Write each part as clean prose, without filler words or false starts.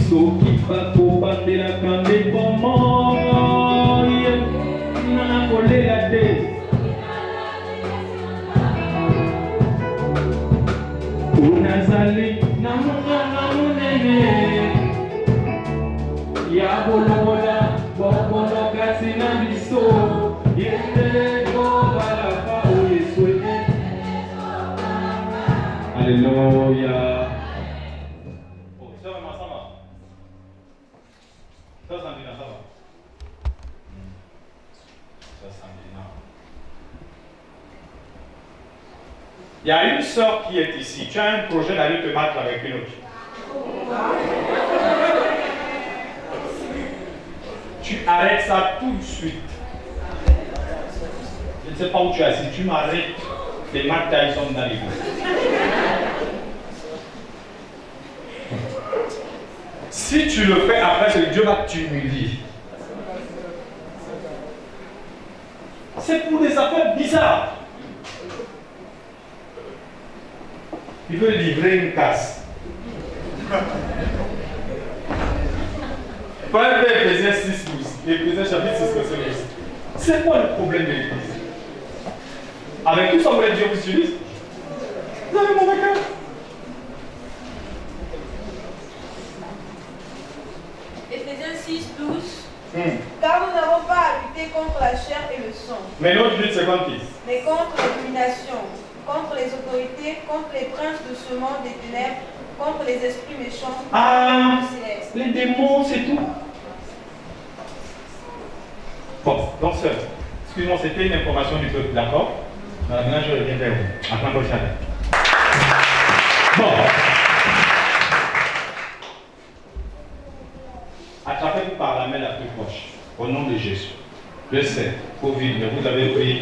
Soki bakobandela kambe komo nana kolela te unazali na mwana munene ya bolobola bobolo kasi na biso yende kobalaka oyeswele. Alléluia. Il y a une sœur qui est ici. Tu as un projet d'aller te battre avec une autre. Tu arrêtes ça tout de suite. Je ne sais pas où tu es assis. Tu m'arrêtes les Mike Tyson dans l'église. Si tu le fais après, c'est que Dieu va t'humilier. C'est pour des affaires bizarres. Il veut livrer une casse. Pas Éphésiens 6, 12. Éphésiens chapitre 6, verset 12. C'est quoi le problème de l'église? Avec tout ça, vous voulez Dieu vous utilise? Vous avez mon cœur. Éphésiens 6, 12. Car nous n'avons pas à lutter contre la chair et le sang. Mais l'autre lutte, c'est contre qui? Mais contre les dominations, contre les autorités, contre les princes de ce monde des ténèbres, contre les esprits méchants du céleste. Les démons, c'est tout. Bon, donc ça, excuse-moi, c'était une information du peuple, d'accord? Maintenant, je reviens vers vous. À la prochaine. Bon. Attrapez-vous par la main la plus proche, au nom de Jésus. Je sais, Covid, mais vous avez pris,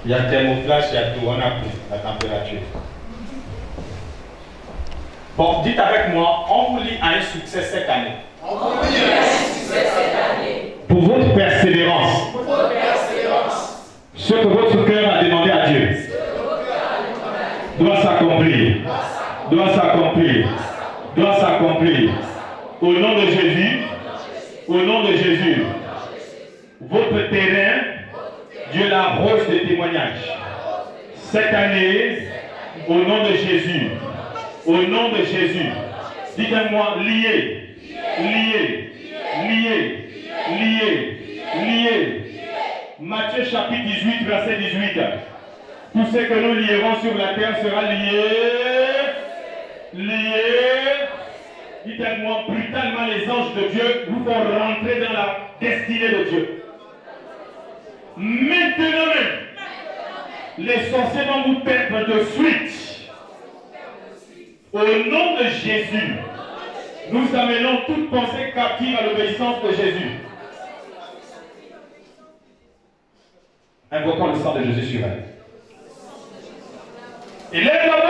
il y a thermoflash, il y a tout, on a pris la température. Bon, dites avec moi, on vous lit à un succès cette année. On vous lit à un succès cette année. Pour votre persévérance. Pour votre persévérance. Ce que votre cœur a demandé à Dieu doit s'accomplir. Doit s'accomplir. Doit s'accomplir. Au nom de Jésus. Au nom de Jésus. Votre terrain, Dieu l'arrose de témoignages. Cette année, au nom de Jésus. Au nom de Jésus. Dites-moi, lié, lié, lié, lié, lié. Matthieu chapitre 18, verset 18. Tout ce que nous lierons sur la terre sera lié, lié. Dites-moi, brutalement les anges de Dieu vous font rentrer dans la destinée de Dieu. Maintenant même, les sorciers vont vous perdre de suite. Au nom de Jésus, nous amenons toute pensée captive à l'obéissance de Jésus. Invoquons le sang de Jésus sur elle. Et lève la voix.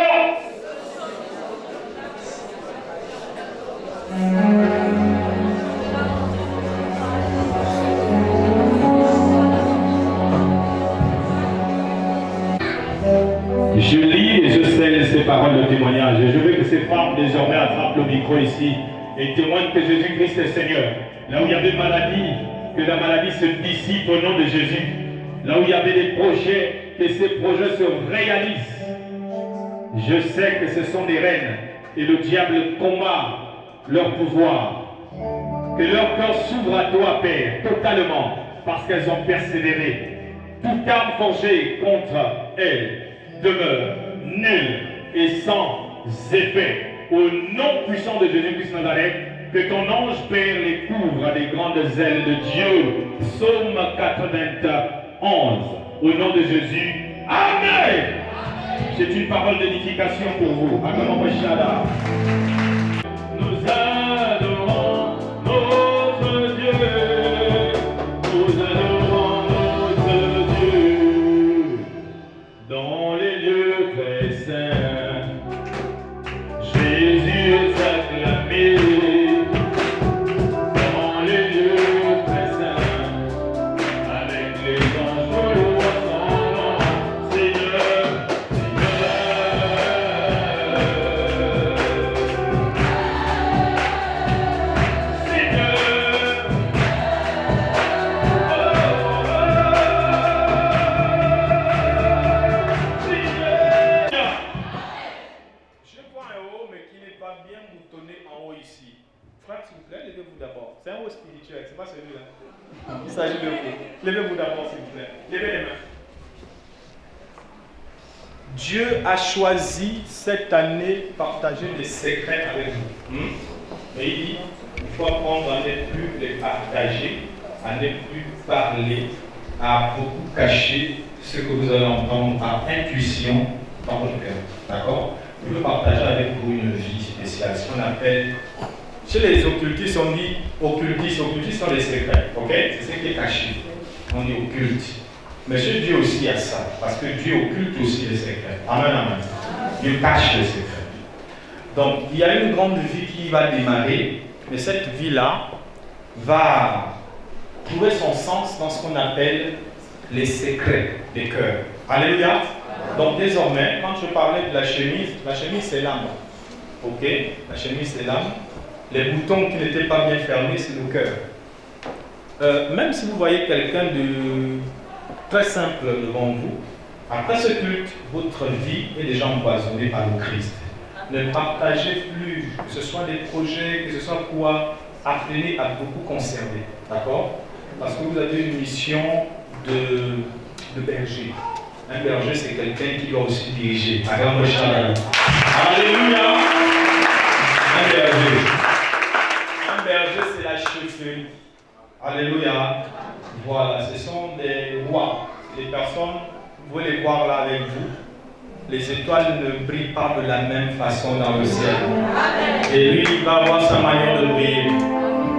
Je lis et je scelle ces paroles de témoignage. Et je veux que ces femmes désormais attrapent le micro ici et témoignent que Jésus-Christ est Seigneur. Là où il y avait maladie, que la maladie se dissipe au nom de Jésus. Là où il y avait des projets, que ces projets se réalisent. Je sais que ce sont des reines et le diable combat leur pouvoir. Que leur cœur s'ouvre à toi, Père, totalement, parce qu'elles ont persévéré. Toute arme forgée contre elles demeure nulle et sans effet. Au nom puissant de Jésus-Christ Nazareth, que ton ange Père les couvre à des grandes ailes de Dieu. Psaume 91. Au nom de Jésus. Amen. C'est une parole d'édification pour vous. Amen. Nous adorons notre Dieu. Nous adorons notre Dieu. Dans les lieux très saints, Jésus est acclamé. Dans les lieux très saints, avec les anges louant son nom, Seigneur, Seigneur. contract, s'il vous plaît, levez-vous d'abord. C'est un mot spirituel, c'est pas celui-là. Il s'agit de vous. Levez-vous d'abord, s'il vous plaît. Levez les mains. Dieu a choisi cette année de partager des secrets avec vous. Mais il dit, il faut apprendre à ne plus les partager, à ne plus parler, à beaucoup cacher ce que vous allez entendre par intuition dans votre cœur. D'accord? Je veux partager avec vous une vie spéciale, ce qu'on appelle, chez les occultistes, on dit occultistes sont les secrets, ok? C'est ce qui est caché. On dit occulte. Mais chez Dieu aussi il y a ça, parce que Dieu occulte aussi les secrets. Amen, amen. Dieu cache les secrets. Donc, il y a une grande vie qui va démarrer, mais cette vie-là va trouver son sens dans ce qu'on appelle les secrets des cœurs. Alléluia. Donc désormais, quand je parlais de la chemise c'est l'âme. Ok? La chemise c'est l'âme. Les boutons qui n'étaient pas bien fermés, c'est le cœur. Même si vous voyez quelqu'un de très simple devant vous, après ce culte, votre vie est déjà empoisonnée par le Christ. Ne partagez plus, que ce soit des projets, que ce soit quoi, apprenez à beaucoup conserver. D'accord? Parce que vous avez une mission de berger. Un berger, c'est quelqu'un qui doit aussi diriger. Alléluia. Un berger, c'est la chefferie. Alléluia. Voilà, ce sont des rois. Les personnes, vous pouvez les voir là avec vous. Les étoiles ne brillent pas de la même façon dans le ciel. Et lui, il va avoir sa manière de briller.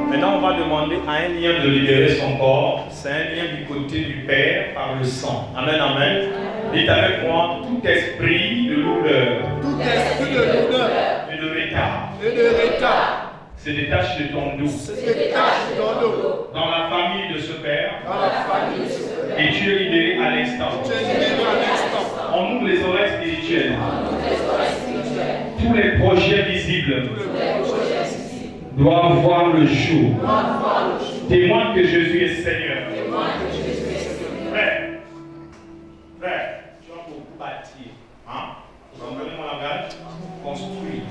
Maintenant, on va demander à un lien de libérer son corps. C'est un lien du côté du Père par le sang. Amen, amen. Dites avec moi, tout esprit de lourdeur. Tout esprit de lourdeur. Et de retard. Et de retard. Se détache de ton dos. Se détache de ton dos. Dans la famille de ce Père. Dans la famille de ce Père. Et tu es libéré à l'instant. Tu es libéré à l'instant. On ouvre les oreilles spirituelles. Tous les projets visibles doivent voir le jour. Témoigne que Jésus est Seigneur. Frère, tu vas beaucoup bâtir. Hein? Vous comprenez mon langage? Construire.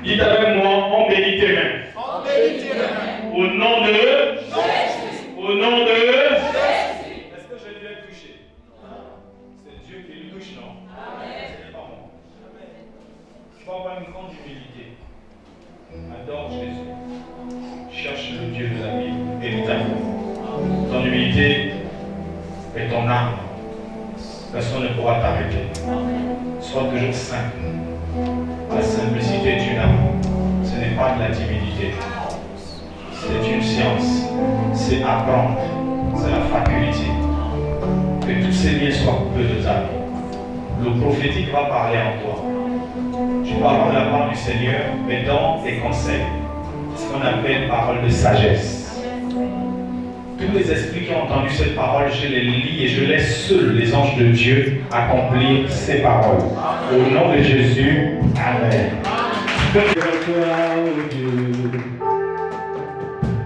Dites avec moi, on bénit tes mains. On bénit tes mains. Au nom de Jésus. Au nom de Jésus. Est-ce que je lui ai touché? C'est Dieu qui lui touche, non? Ce n'est pas moi. Tu vas avoir une grande humilité. Adore Jésus. Cherche le Dieu de la Bible, véritablement. Ton humilité est ton arme. Personne ne pourra t'arrêter. Sois toujours simple. La simplicité est une arme. Ce n'est pas de la timidité. C'est une science. C'est apprendre. C'est la faculté. Que tous ces liens soient coupés de ta vie. Le prophétique va parler en toi. Tu parles de la part du Seigneur, mais dans tes conseils. Ce qu'on appelle parole de sagesse. Tous les esprits qui ont entendu cette parole, je les lis et je laisse seuls les anges de Dieu accomplir ces paroles. Au nom de Jésus, Amen.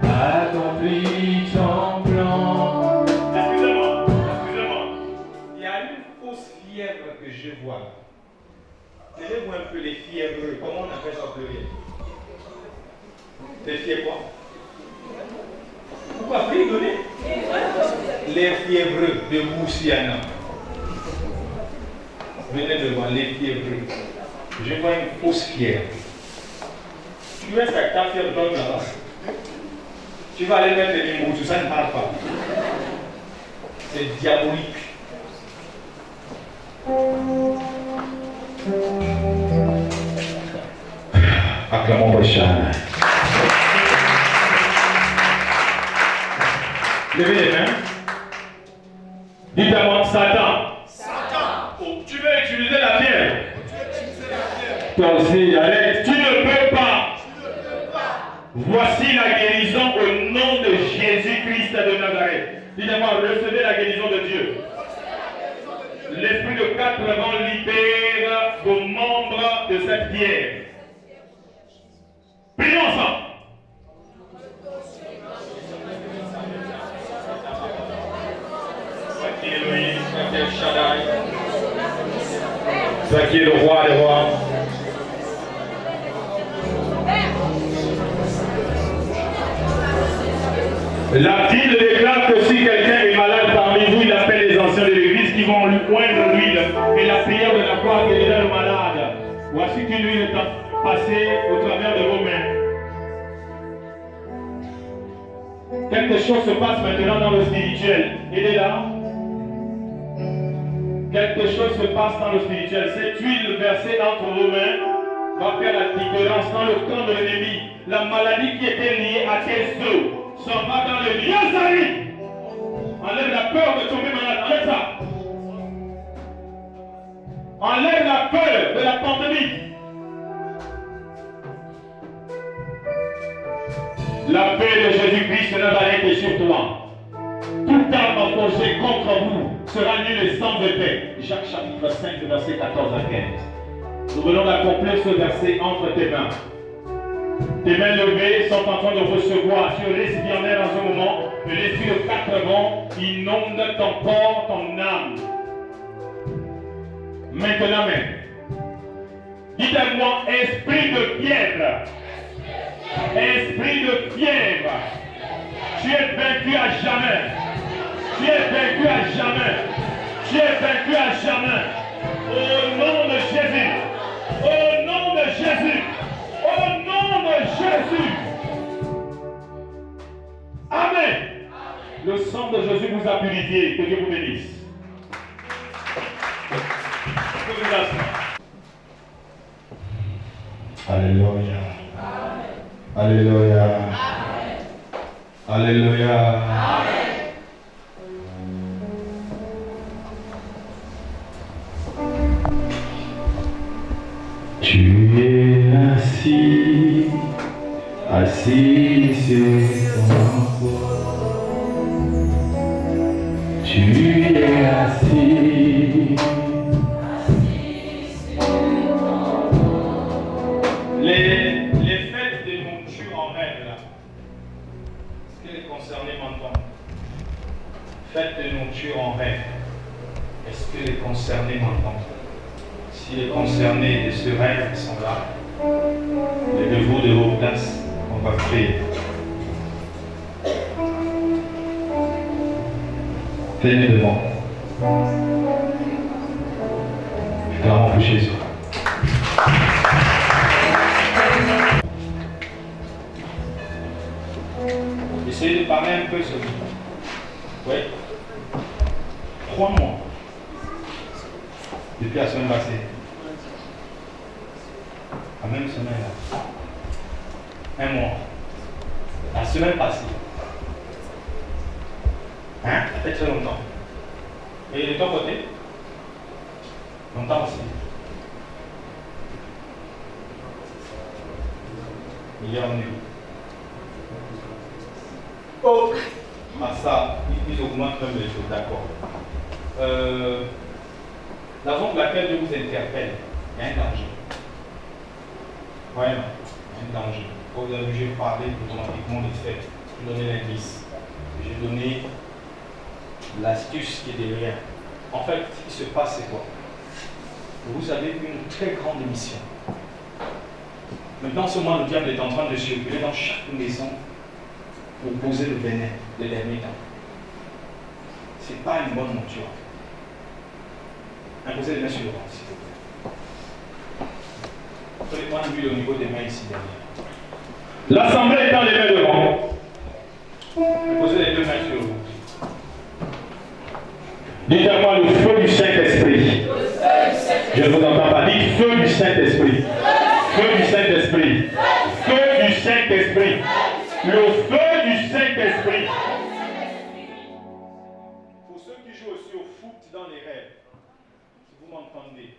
Accomplis ton plan. Excusez-moi. Il y a une fausse fièvre que je vois. Tenez-vous un peu les fièvreux. Comment on appelle ça au pluriel? Les fièvres quoi? Pourquoi rigoler? Les fiévreux de Moussiana. Venez devant les fiévreux. Je vois une fausse fièvre. Tu restes avec ta fièvre donc là-bas. Tu vas aller mettre des mots, tout ça ne parle pas. C'est diabolique. Acclamons prochain. Levez les mains. Dites à moi, Satan. Oh, tu veux utiliser la fièvre. Toi aussi, allez. Tu ne peux pas. Voici la guérison au nom de Jésus-Christ de Nazareth. Dites à moi, recevez la guérison de Dieu. L'esprit de 4 vents libère vos membres de cette pierre. Prions ensemble. Toi qui es le roi des rois. La Bible déclare que si quelqu'un est malade parmi vous, il appelle les anciens de l'église qui vont lui oindre l'huile et la prière de la croix guérira le malade. Voici qu'une huile est passée au travers de vos mains. Quelque chose se passe maintenant dans le spirituel. Il est là. Quelque chose se passe dans le spirituel. Cette huile versée entre vos mains va faire la différence dans le camp de l'ennemi. La maladie qui était liée à tes os s'en va dans le lieu. Enlève la peur de tomber malade. Enlève ça. Enlève la peur de la pandémie. La paix de Jésus-Christ de Nazareth est sur toi. Toute arme forgée contre vous sera nulle et sans effet. Jacques chapitre 5, verset 14 à 15. Nous venons d'accomplir ce verset entre tes mains. Tes mains levées sont en train de recevoir. Tu es récipiendaire en ce moment. Et l'esprit de 4 vents inonde ton corps, ton âme. Maintenant même. Dites-moi, esprit de fièvre. Esprit de fièvre. Tu es vaincu à jamais. Tu es vaincu à jamais. Tu es vaincu à jamais. Au nom de Jésus. Au nom de Jésus. Au nom de Jésus. Amen. Le sang de Jésus vous a purifié. Que Dieu vous bénisse. Alléluia. Alléluia. Alléluia. Tu es assis sur ton trône. Tu es assis. Les fêtes de monture en rêve, là, est-ce qu'elle est concernée maintenant? Fête de monture en rêve, est-ce qu'elle est concernée maintenant? Si les concernés de ce rêve sont là, levez-vous de vos places, on va prier. Venez devant. Vraiment pour Jésus. Essayez de parler un peu sur lui. Oui. 3 mois. Depuis la semaine passée. La même semaine là. 1 mois. La semaine passée. Hein? Ça fait très longtemps. Et de ton côté? Longtemps aussi. Il y a un nu. Oh! Ah ça, ils augmentent même les choses, d'accord. La raison pour laquelle je vous interpelle, il y a un danger. Vraiment, un danger. Quand vous avez parlé automatiquement des faits, je donnais l'indice. J'ai donné l'astuce qui est derrière. En fait, ce qui se passe, c'est quoi? Vous avez une très grande mission. Maintenant, ce moment, le diable est en train de circuler dans chaque maison pour poser le venin de dernier temps. Ce n'est pas une bonne monture. Imposez les mains sur le ventre, s'il vous plaît. Prenez-moi l'huile au niveau des mains ici derrière. L'assemblée est dans les mains devant. Posez les 2 mains sur le ventre. Dites à moi le feu du Saint-Esprit. Je ne vous entends pas. Dites feu du Saint-Esprit. Feu du Saint-Esprit. Feu du Saint-Esprit. Le feu du Saint-Esprit. Pour ceux qui jouent aussi au foot dans les rêves, si vous m'entendez, il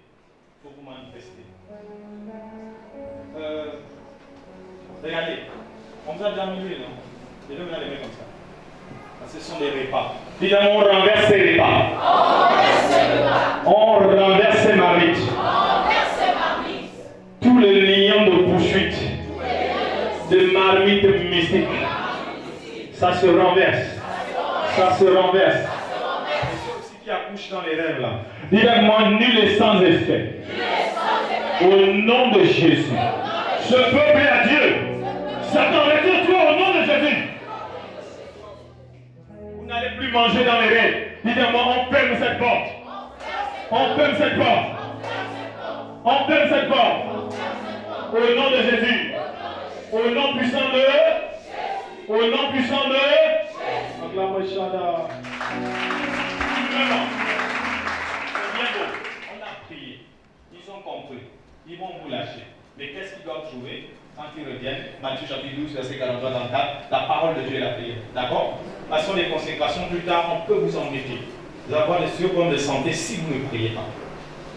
faut vous manifester. Regardez, on vous a déjà mis non? Les deux mains les mains comme ça. Ce sont des repas. Dis-moi, on renverse ces repas. On renverse ces marmites. Tous les liens de poursuite, de marmites mystiques, ça se renverse. Ça se renverse. Et ceux aussi qui accouchent dans les rêves là. Dis-moi, nul et sans effet. Au nom de Jésus. Ce peuple est à Dieu. Satan, retire-toi au nom de Jésus. Vous n'allez plus manger dans les rêves. Dites-moi, on ferme cette porte. On ferme cette porte. On ferme cette porte. Au nom de Jésus. Au nom puissant de. Au nom puissant de. Acclame Shada. Vraiment. C'est bien beau. On a prié. Ils ont compris. Ils vont vous lâcher. Mais qu'est-ce qu'ils doivent trouver quand ils reviennent? Matthieu chapitre 12, verset 43 dans 4. La parole de Dieu et la prière. D'accord? Passons les consécrations plus tard. On peut vous embêter. Vous allez avoir des surprobèmes de santé si vous ne priez pas.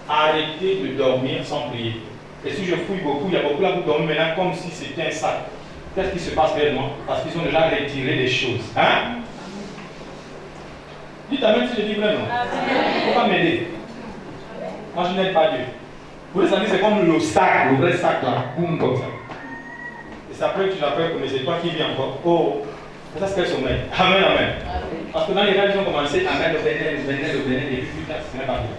Arrêtez de dormir sans prier. Et si je fouille beaucoup, il y a beaucoup là vous dormez maintenant comme si c'était un sac. Qu'est-ce qui se passe réellement? Parce qu'ils ont déjà retiré des choses. Hein? Dites amen si je dis vrai, non? Il ne faut pas m'aider. Moi je n'aide pas Dieu. Vous savez, c'est comme le sac, le vrai sac là, boum comme ça. Et c'est après que tu l'appelles comme c'est toi qui viens encore. Oh, ça c'est quel sommeil? Amen, amen. Parce que dans les rêves, ils ont commencé à mettre le bénin, et puis plus tard, ce n'est pas bien.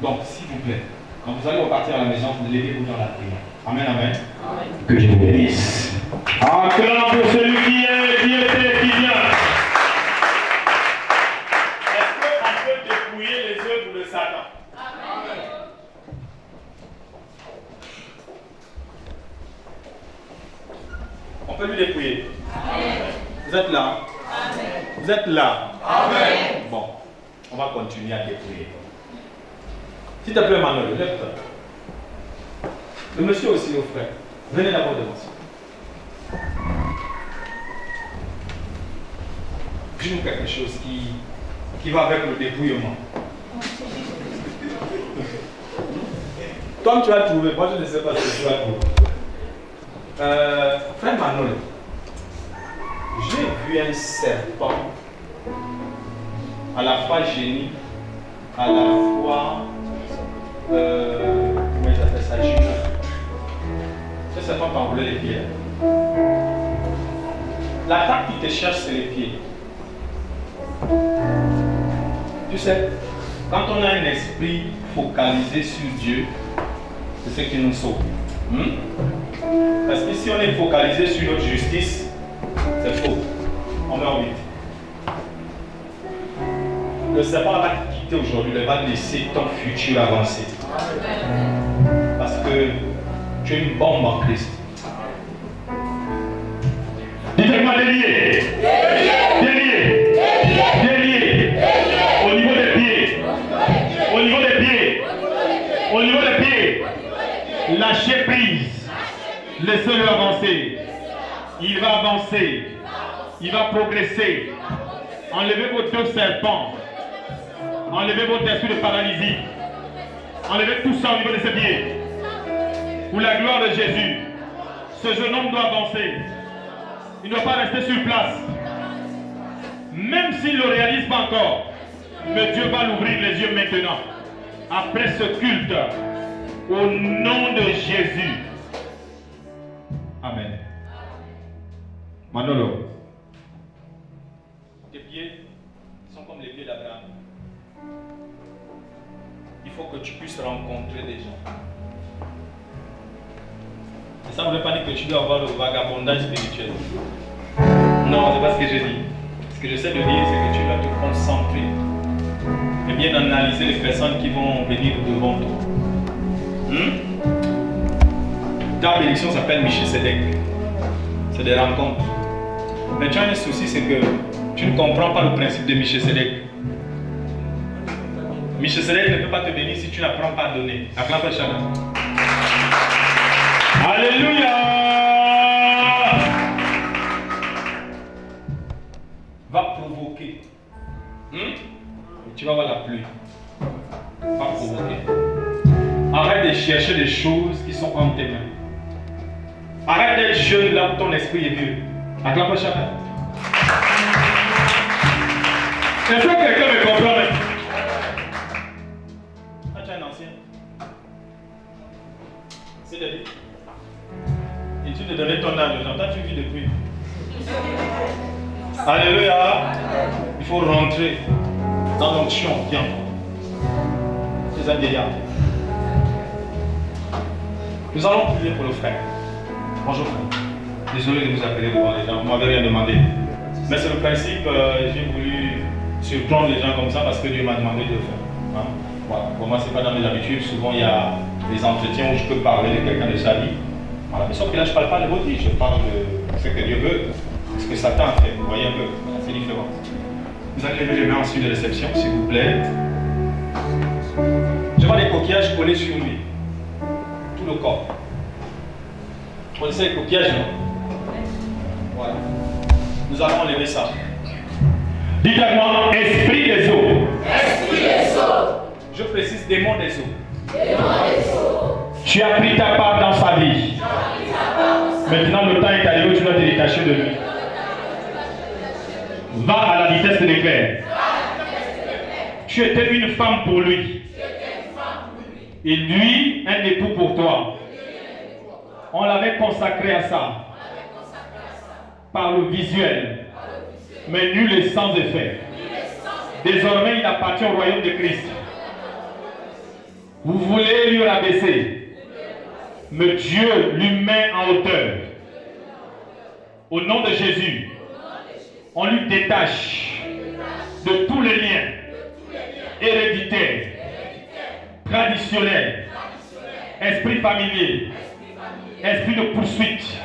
Donc, s'il vous plaît, quand vous allez repartir à la maison, vous levez-vous dans la prière. Amen, amen. Amen. Que Dieu vous bénisse. Acclame pour celui qui est, qui était, qui vient. Est-ce qu'on peut dépouiller les œuvres de Satan? Amen. On peut lui dépouiller. Amen. Vous êtes là? Amen. Vous êtes là? Amen. Bon, on va continuer à dépouiller. S'il te plaît, Manuel, lève-toi. Le monsieur aussi, au frère. Venez d'abord devant ça. Dis-nous quelque chose qui va avec le dépouillement. Toi, tu as trouvé. Moi, je ne sais pas ce que tu as trouvé. Frère Manuel, j'ai vu un serpent à la fois génie, à la fois. Comment ils appellent ça? Juge. Ce serpent t'envoie les pieds. L'attaque qui te cherche, c'est les pieds. Tu sais, quand on a un esprit focalisé sur Dieu, c'est ce qui nous sauve. Parce que si on est focalisé sur notre justice, c'est faux. On meurt vite. Le serpent va te quitter aujourd'hui, il va laisser ton futur avancer. Parce que tu es une bombe en Christ. Dites-moi délié. Délié. Délié. Au niveau des pieds. Au niveau des pieds. Au niveau des pieds. Lâchez prise. Laissez-le avancer. Il va avancer. Il va progresser. Enlevez vos deux serpents. Enlevez votre esprit de paralysie. Enlevez tout ça au niveau de ses pieds. Pour la gloire de Jésus. Ce jeune homme doit avancer. Il ne doit pas rester sur place. Même s'il ne le réalise pas encore. Mais Dieu va l'ouvrir les yeux maintenant. Après ce culte. Au nom de Jésus. Amen. Manolo. Tes pieds sont comme les pieds d'Abraham. Il faut que tu puisses rencontrer des gens. Et ça ne veut pas dire que tu dois avoir le vagabondage spirituel. Non, c'est pas ce que je dis. Ce que j'essaie de dire, c'est que tu dois te concentrer et bien analyser les personnes qui vont venir devant toi. Ta bénédiction s'appelle Michel-Sédek. C'est des rencontres. Mais tu as un souci, c'est que tu ne comprends pas le principe de Michel-Sédek. Michel-Sédek ne peut pas te bénir si tu n'apprends pas à donner. Acclame chacun. Alléluia. Va provoquer. Tu vas voir la pluie. Va provoquer. Arrête de chercher des choses qui sont entre tes mains. Arrête d'être jeune là où ton esprit est vieux. Acclame chacun. Est-ce que quelqu'un me comprend? Ah, tu es un ancien. C'est-à-dire, et tu te donnais ton âge, toi tu vis depuis. Alléluia. Il faut rentrer dans l'onction. Tiens. C'est un vieillard. Nous allons prier pour le frère. Bonjour frère. Désolé de vous appeler devant les gens, vous ne m'avez rien demandé. Mais c'est le principe, j'ai voulu surprendre les gens comme ça parce que Dieu m'a demandé de le faire. Hein? Voilà. Pour moi, ce n'est pas dans mes habitudes. Souvent, il y a des entretiens où je peux parler de quelqu'un de sa vie. Voilà. Mais sauf que là, je ne parle pas de votre vie, je parle de ce que Dieu veut, ce que Satan a fait. Vous voyez un peu, c'est différent. Vous allez lever les mains en signe de réception, s'il vous plaît. Je vois des coquillages collés sur lui. Tout le corps. Vous connaissez les coquillages, non? Voilà. Nous allons enlever ça. Dites à moi, esprit des eaux. Esprit des eaux. Je précise, démon des eaux. Démon des eaux. Tu as pris ta part dans sa vie. Maintenant, le temps est arrivé où tu dois te détacher de lui. Va à la vitesse de l'éclair. Tu étais une femme pour lui. Et lui, un époux pour toi. On l'avait consacré à ça. Par le visuel. Mais nul et sans effet. Désormais, il appartient au royaume de Christ. Vous voulez lui rabaisser. Mais Dieu lui met en hauteur. Au nom de Jésus, on lui détache de tous les liens héréditaires, traditionnels, esprit familier, esprit de poursuite,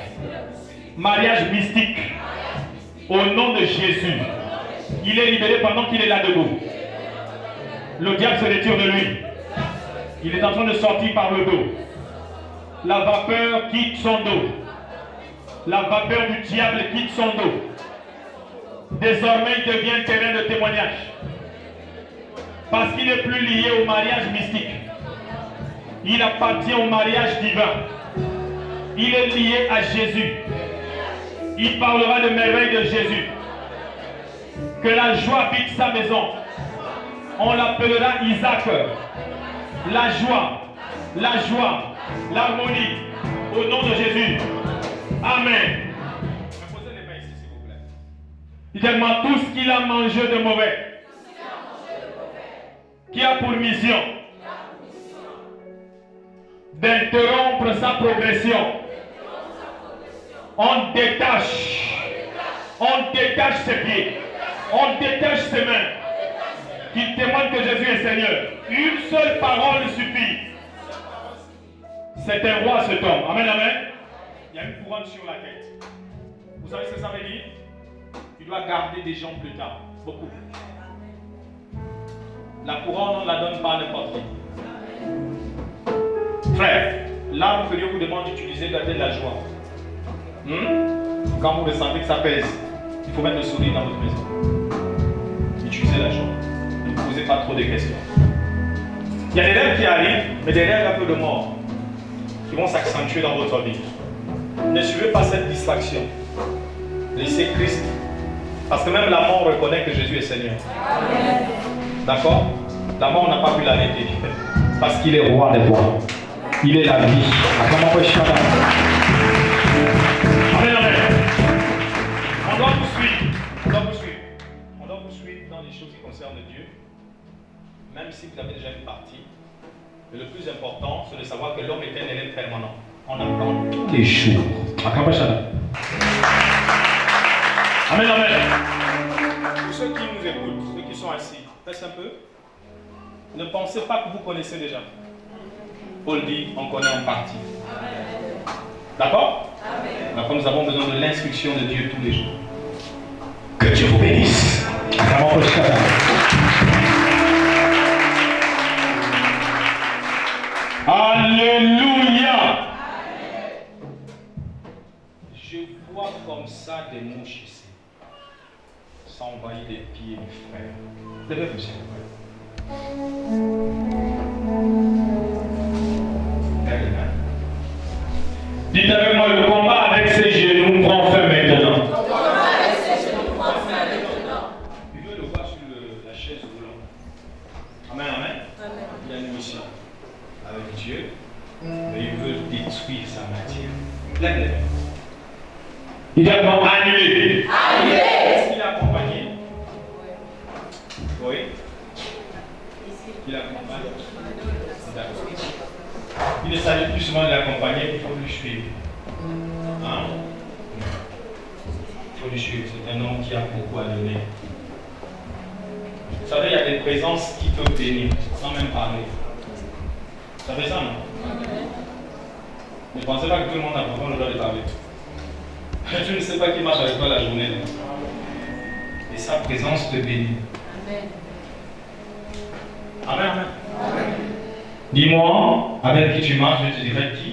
mariage mystique. Au nom de Jésus, il est libéré pendant qu'il est là debout. Le diable se retire de lui. Il est en train de sortir par le dos. La vapeur quitte son dos. La vapeur du diable quitte son dos. Désormais, il devient terrain de témoignage. Parce qu'il n'est plus lié au mariage mystique. Il appartient au mariage divin. Il est lié à Jésus. Il parlera de merveilles de Jésus. Que la joie habite sa maison. On l'appellera Isaac. La joie, l'harmonie. Au nom de Jésus. Amen. Posez les mains ici, s'il vous plaît. Dites-moi tout ce qu'il a mangé de mauvais. Qui a pour mission d'interrompre sa progression. On détache ses pieds, on détache ses mains, qu'il témoigne que Jésus est Seigneur. Une seule parole suffit. C'est un roi cet homme. Amen, amen. Il y a une couronne sur la tête. Vous savez ce que ça veut dire? Il doit garder des gens plus tard, beaucoup. La couronne, on ne la donne pas à n'importe qui. Frère, l'arme que Dieu vous demande d'utiliser doit être la joie. Quand vous ressentez que ça pèse, il faut mettre le sourire dans votre maison. Utilisez la joie. Ne vous posez pas trop de questions. Il y a des rêves qui arrivent, mais des rêves un peu de mort qui vont s'accentuer dans votre vie. Ne suivez pas cette distraction. Laissez Christ. Parce que même la mort reconnaît que Jésus est Seigneur. Amen. D'accord? La mort n'a pas pu l'arrêter. Parce qu'il est roi des rois. Il est la vie. Amen, amen. On doit vous suivre. On doit vous suivre dans les choses qui concernent Dieu. Même si vous avez déjà une partie. Mais le plus important, c'est de savoir que l'homme éternel est permanent. On apprend tous les jours. Amen, amen. Pour ceux qui nous écoutent, ceux qui sont assis, reste un peu. Ne pensez pas que vous connaissez déjà. Paul dit, on connaît en partie. D'accord? D'accord, nous avons besoin de l'instruction de Dieu tous les jours. Que Dieu vous bénisse. Alléluia. Je vois comme ça des mouches ici. Ça envahit les pieds du frère. Levez-vous, s'il vous plaît. Dites avec moi, le combat avec ses genoux prend fin maintenant. Il veut le voir sur la chaise roulante. Amen, amen. Il y a une mission avec Dieu, mais il veut détruire sa matière. Lève les mains. Il dit avant annulé. Est-ce qu'il est accompagné? Oui. Il accompagne. D'accord. Il ne s'agit plus souvent de l'accompagner, il faut lui suivre. Hein? Il faut lui suivre. C'est un homme qui a beaucoup à donner. Vous savez, il y a des présences qui peuvent bénir, sans même parler. Vous savez ça, non? Ne pensez pas que tout le monde a besoin de leur parler. Tu ne sais pas qui marche avec toi la journée. Et sa présence te bénit. Amen. Amen. Amen. Dis-moi, avec qui tu marches, je te dirai qui.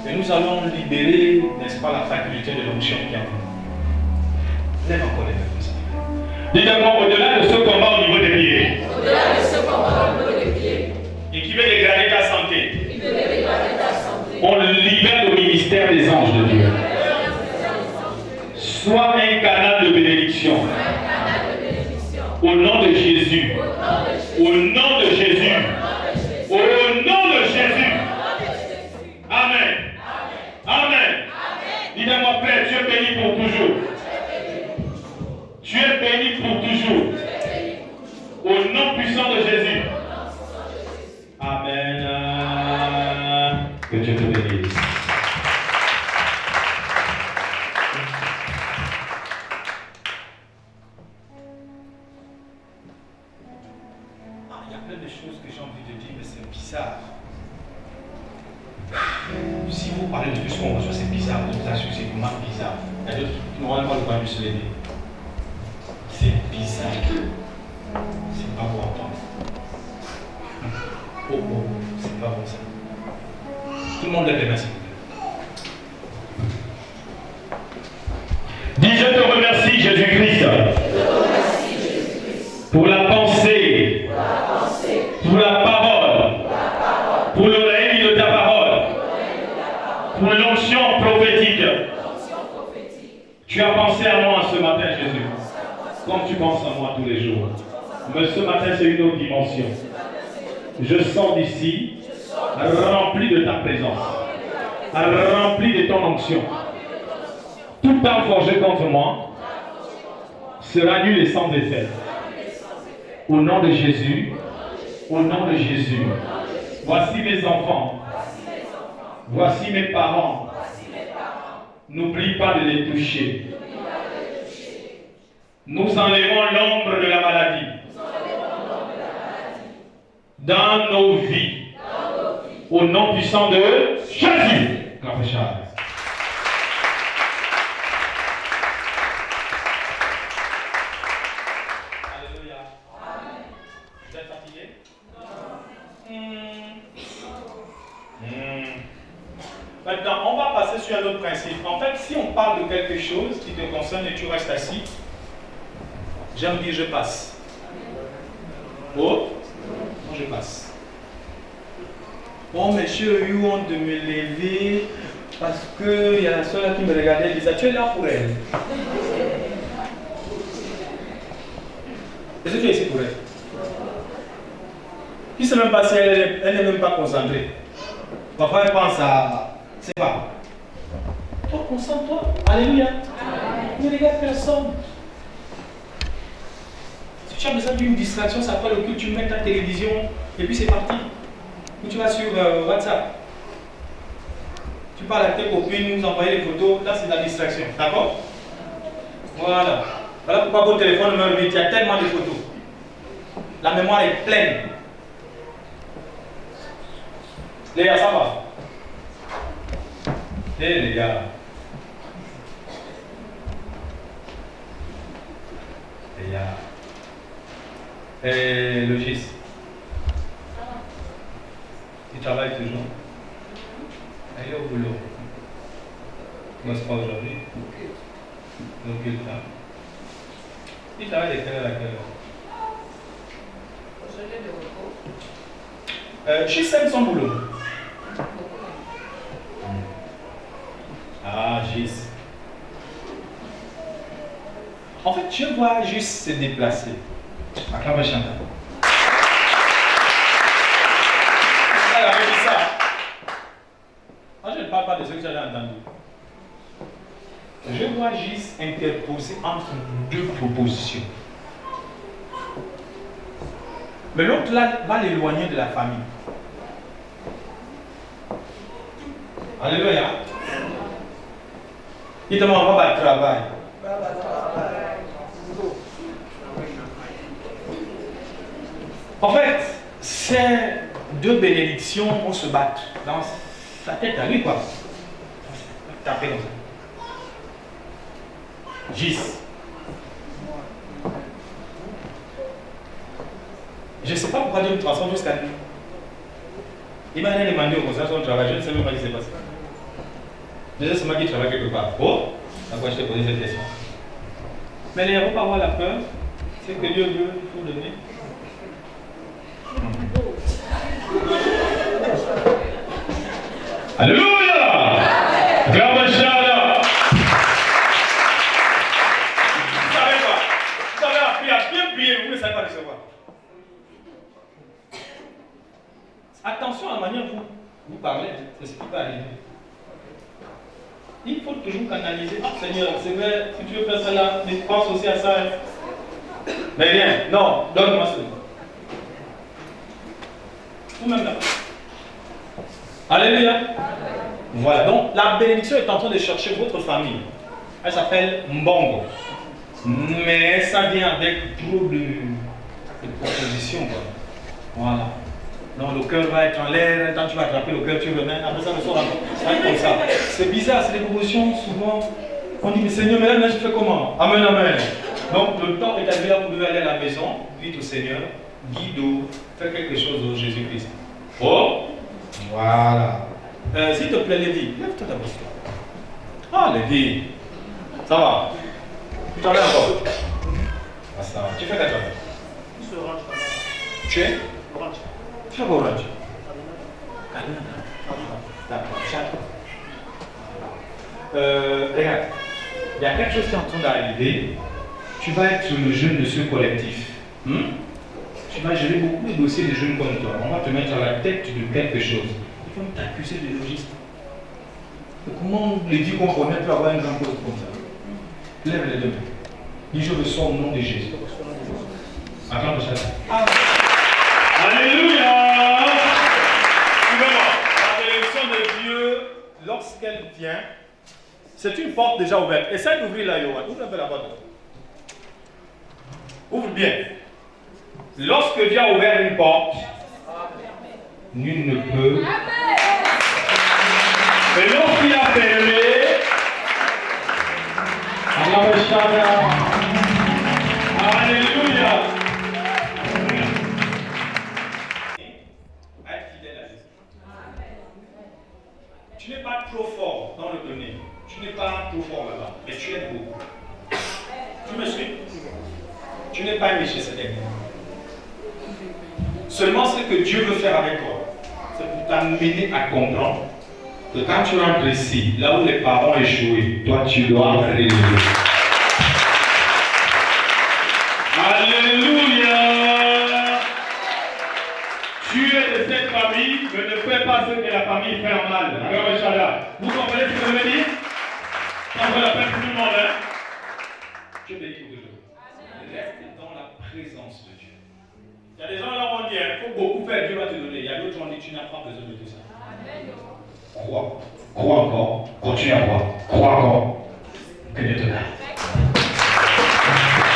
Et nous allons libérer, n'est-ce pas, la faculté de l'onction qui est en nous. Lève encore les mains comme ça. Dites-moi, au-delà de ce combat au niveau des pieds. Au-delà de ce combat au niveau des pieds. Et qui veut dégrader ta santé. Qui veut dégrader ta santé. On libère le ministère des anges de Dieu. Sois un canal de bénédiction. Au nom de Jésus. Au nom de Jésus. Au nom de Jésus. Amen. Amen. Dis-moi, Père, tu es béni pour toujours. Tu es béni pour toujours. Au nom puissant de Jésus. Amen. Que Dieu te bénisse. Il y a plein de choses que j'ai envie de dire, mais c'est bizarre. Si vous parlez de tout ce qu'on reçoit, c'est bizarre. Je vous assure, c'est vraiment bizarre. Il y a d'autres qui n'auront pas le droit de se lever. C'est bizarre. C'est pas bon à entendre. Oh, c'est pas bon ça. Tout le monde lève les mains, s'il vous plaît. Dis, je te remercie, Jésus-Christ, pour la pensée, pour la parole, pour l'oreille de ta parole, pour l'onction prophétique. Tu as pensé à moi ce matin, Jésus, comme tu penses à moi tous les jours. Mais ce matin, c'est une autre dimension. Je sors d'ici rempli de ta présence, rempli de ton onction. Tout arme forgé contre moi sera nul et sans effet. Au nom de Jésus, au nom de Jésus, voici mes enfants, voici mes parents. N'oublie pas de les toucher. Nous enlevons l'ombre de la maladie dans nos vies. Au nom puissant de Jésus. Alléluia. Vous êtes fatigué? Maintenant, on va passer sur un autre principe. En fait, si on parle de quelque chose qui te concerne et tu restes assis, j'aime dire je passe. Oh, moi je passe. Bon, monsieur a eu honte de me lever parce qu'il y a la soeur là qui me regardait et disait, tu es là pour elle. Est-ce que tu es ici pour elle? Qui ne sait même pas si elle n'est même pas concentrée. Parfois elle pense à... C'est pas. Toi, concentre-toi. Alléluia. Ne regarde personne. Si tu as besoin d'une distraction, ça fait le que tu mets ta télévision et puis c'est parti. Ou tu vas sur WhatsApp. Tu parles avec tes copines, nous envoyer des photos. Là, c'est de la distraction. D'accord? Voilà. Voilà pourquoi votre téléphone meurt vite. Il y a tellement de photos. La mémoire est pleine. Les gars, ça va? Les gars. Les gars. Et Logis. Tu travailles toujours? Elle est au boulot. Tu ne bosses pas aujourd'hui? Donc il travaille. Tu travailles de quelle heure à quelle heure? Aujourd'hui de repos. Gis aime son boulot. Ah, Gis. En fait, je vois Gis se déplacer. Acclame Chantal. Elle avait dit ça. Moi, je ne parle pas de ce que j'avais entendu. Je vois Gis interposer entre deux propositions. Mais l'autre là va l'éloigner de la famille. Alléluia. Il te demande pas de travail. En fait, ces deux bénédictions vont se battre dans sa tête à lui, quoi. Taper comme ça. Gis. Je ne sais pas pourquoi Dieu me transforme jusqu'à lui. Il m'a demandé au conseil son travail, je ne sais même pas ce qui s'est passé. Déjà, c'est moi qui travaille quelque part. Oh, à quoi je t'ai posé cette question. Mais il ne faut pas avoir la peur. C'est que Dieu veut, il faut donner. Alléluia! Gravachada! Vous savez quoi? Vous avez appris à bien prier, vous ne savez pas recevoir. Attention à la manière dont vous parlez, c'est ce qui peut arriver. Il faut toujours canaliser. Ah Seigneur, c'est vrai, si tu veux faire cela, mais pense aussi à ça. Mais rien, non, donne-moi cela. Vous-même là. Alléluia. Voilà, donc la bénédiction est en train de chercher votre famille. Elle s'appelle Mbongo. Mais ça vient avec trop de propositions. Voilà. Donc le cœur va être en l'air, quand tu vas attraper le cœur, tu remets, après ça le sort encore. Ça va être comme ça. C'est bizarre, c'est des propositions souvent. On dit, mais Seigneur, mais là je fais comment? Amen, amen. Donc le temps est arrivé là, vous devez aller à la maison, dites au Seigneur, guide-nous, fais quelque chose au Jésus-Christ. Oh, voilà. S'il te plaît, Lévi, lève-toi d'abord. Ah, Lévi, ça va? Tu travailles encore? Ah, ça va. Tu fais quoi toi? Tu es? Tu fais quoi orange? D'accord, regarde, il y a quelque chose qui est en train d'arriver. Tu vas être le jeune de ce collectif. Tu vas gérer beaucoup de dossiers de jeunes comme toi. On va te mettre à la tête de quelque chose. Ils vont t'accuser de logistique. Comment les dit qu'on connaît peut avoir un grand poste comme ça? Lève les deux mains. Dis je reçois au nom de Jésus. Acclame le Seigneur. Alléluia. La bénédiction de Dieu, lorsqu'elle vient, c'est une porte déjà ouverte. Essaye d'ouvrir la Yohan. Ouvre un peu la porte. Ouvre bien. Lorsque Dieu a ouvert une porte, nul ne peut. Et lorsqu'il a fermé, alléluia. Être fidèle à Jésus. Tu n'es pas trop fort dans le donner. Tu n'es pas trop fort là-bas, mais tu aimes beaucoup. Tu me suis? Tu n'es pas méchant, c'est d'accord. Seulement ce que Dieu veut faire avec toi, c'est pour t'amener à comprendre que quand tu rentres ici, là où les parents ont échoué, toi tu dois relever. Alléluia. Tu es de cette famille, mais ne fais pas ce que la famille fait en mal. Vous comprenez ce que je veux dire? Ça vaut la peine pour tout le monde, hein? Tu es béni pour toujours. Reste dans la présence de Dieu. Il y a des gens là où on dit, il faut beaucoup faire, Dieu va te donner. Il y a d'autres qui ont dit, tu n'as pas besoin de tout ça. Crois. Crois encore. Continue à croire. Crois encore. Que Dieu te garde.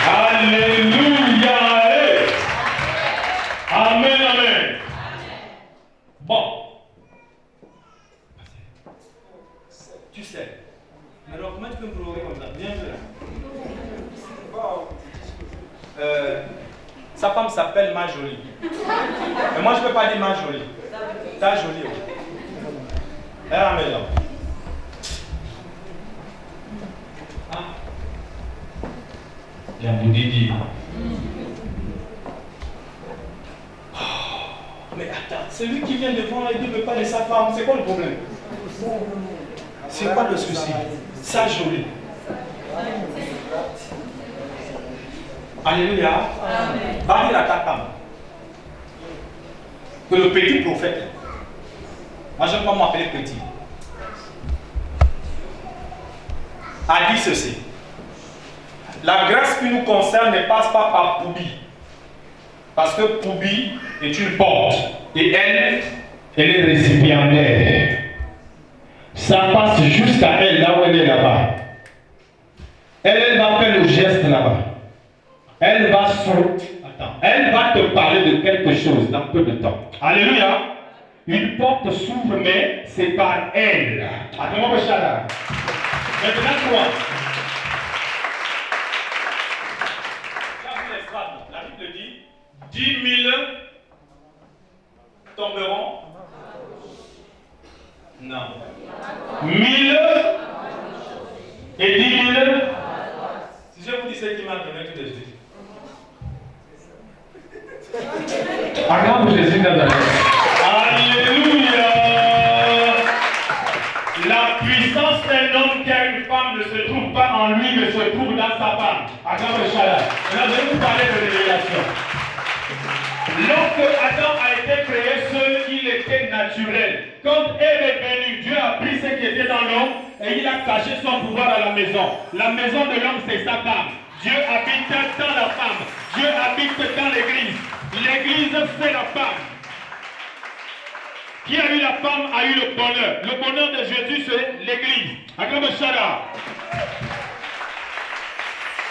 Alléluia. Amen, amen. Bon. Tu sais. Mais alors, comment tu peux me provoquer comme ça? Bien sûr. Sa femme s'appelle Marjolie. Mais moi, je ne peux pas dire Marjolie. Ta jolie. Elle est à la maison. Ah. J'ai un bout d'idée. Mais attends, celui qui vient devant là, il ne veut pas de sa femme. C'est quoi le problème? C'est quoi le souci? Sa jolie. Alléluia. Va dire à ta femme que le petit prophète, moi je ne vais pas m'appeler petit, a dit ceci. La grâce qui nous concerne ne passe pas par Poubi. Parce que Poubi est une porte et elle est récipiendaire. Ça passe jusqu'à elle, là où elle est là-bas. Elle va faire le geste là-bas. Elle va te parler de quelque chose dans peu de temps. Alléluia. Une porte s'ouvre, mais c'est par elle. Attends-moi, Maintenant, toi. La Bible dit 10 000 tomberont. Non. 1000 et 10 000. Si je vous dis ce qui m'a donné tout de suite. Acclame Jésus Nazareth. Alléluia. La puissance d'un homme qui a une femme ne se trouve pas en lui, mais se trouve dans sa femme. Acclame le Shaddai. Maintenant, je vais vous parler de révélation. Lorsque Adam a été créé seul, il était naturel. Quand Ève est venue, Dieu a pris ce qui était dans l'homme et il a caché son pouvoir à la maison. La maison de l'homme, c'est sa femme. Dieu habite dans la femme. Dieu habite dans l'église. L'église, c'est la femme. Qui a eu la femme a eu le bonheur. Le bonheur de Jésus, c'est l'église. Acclame Shaddai.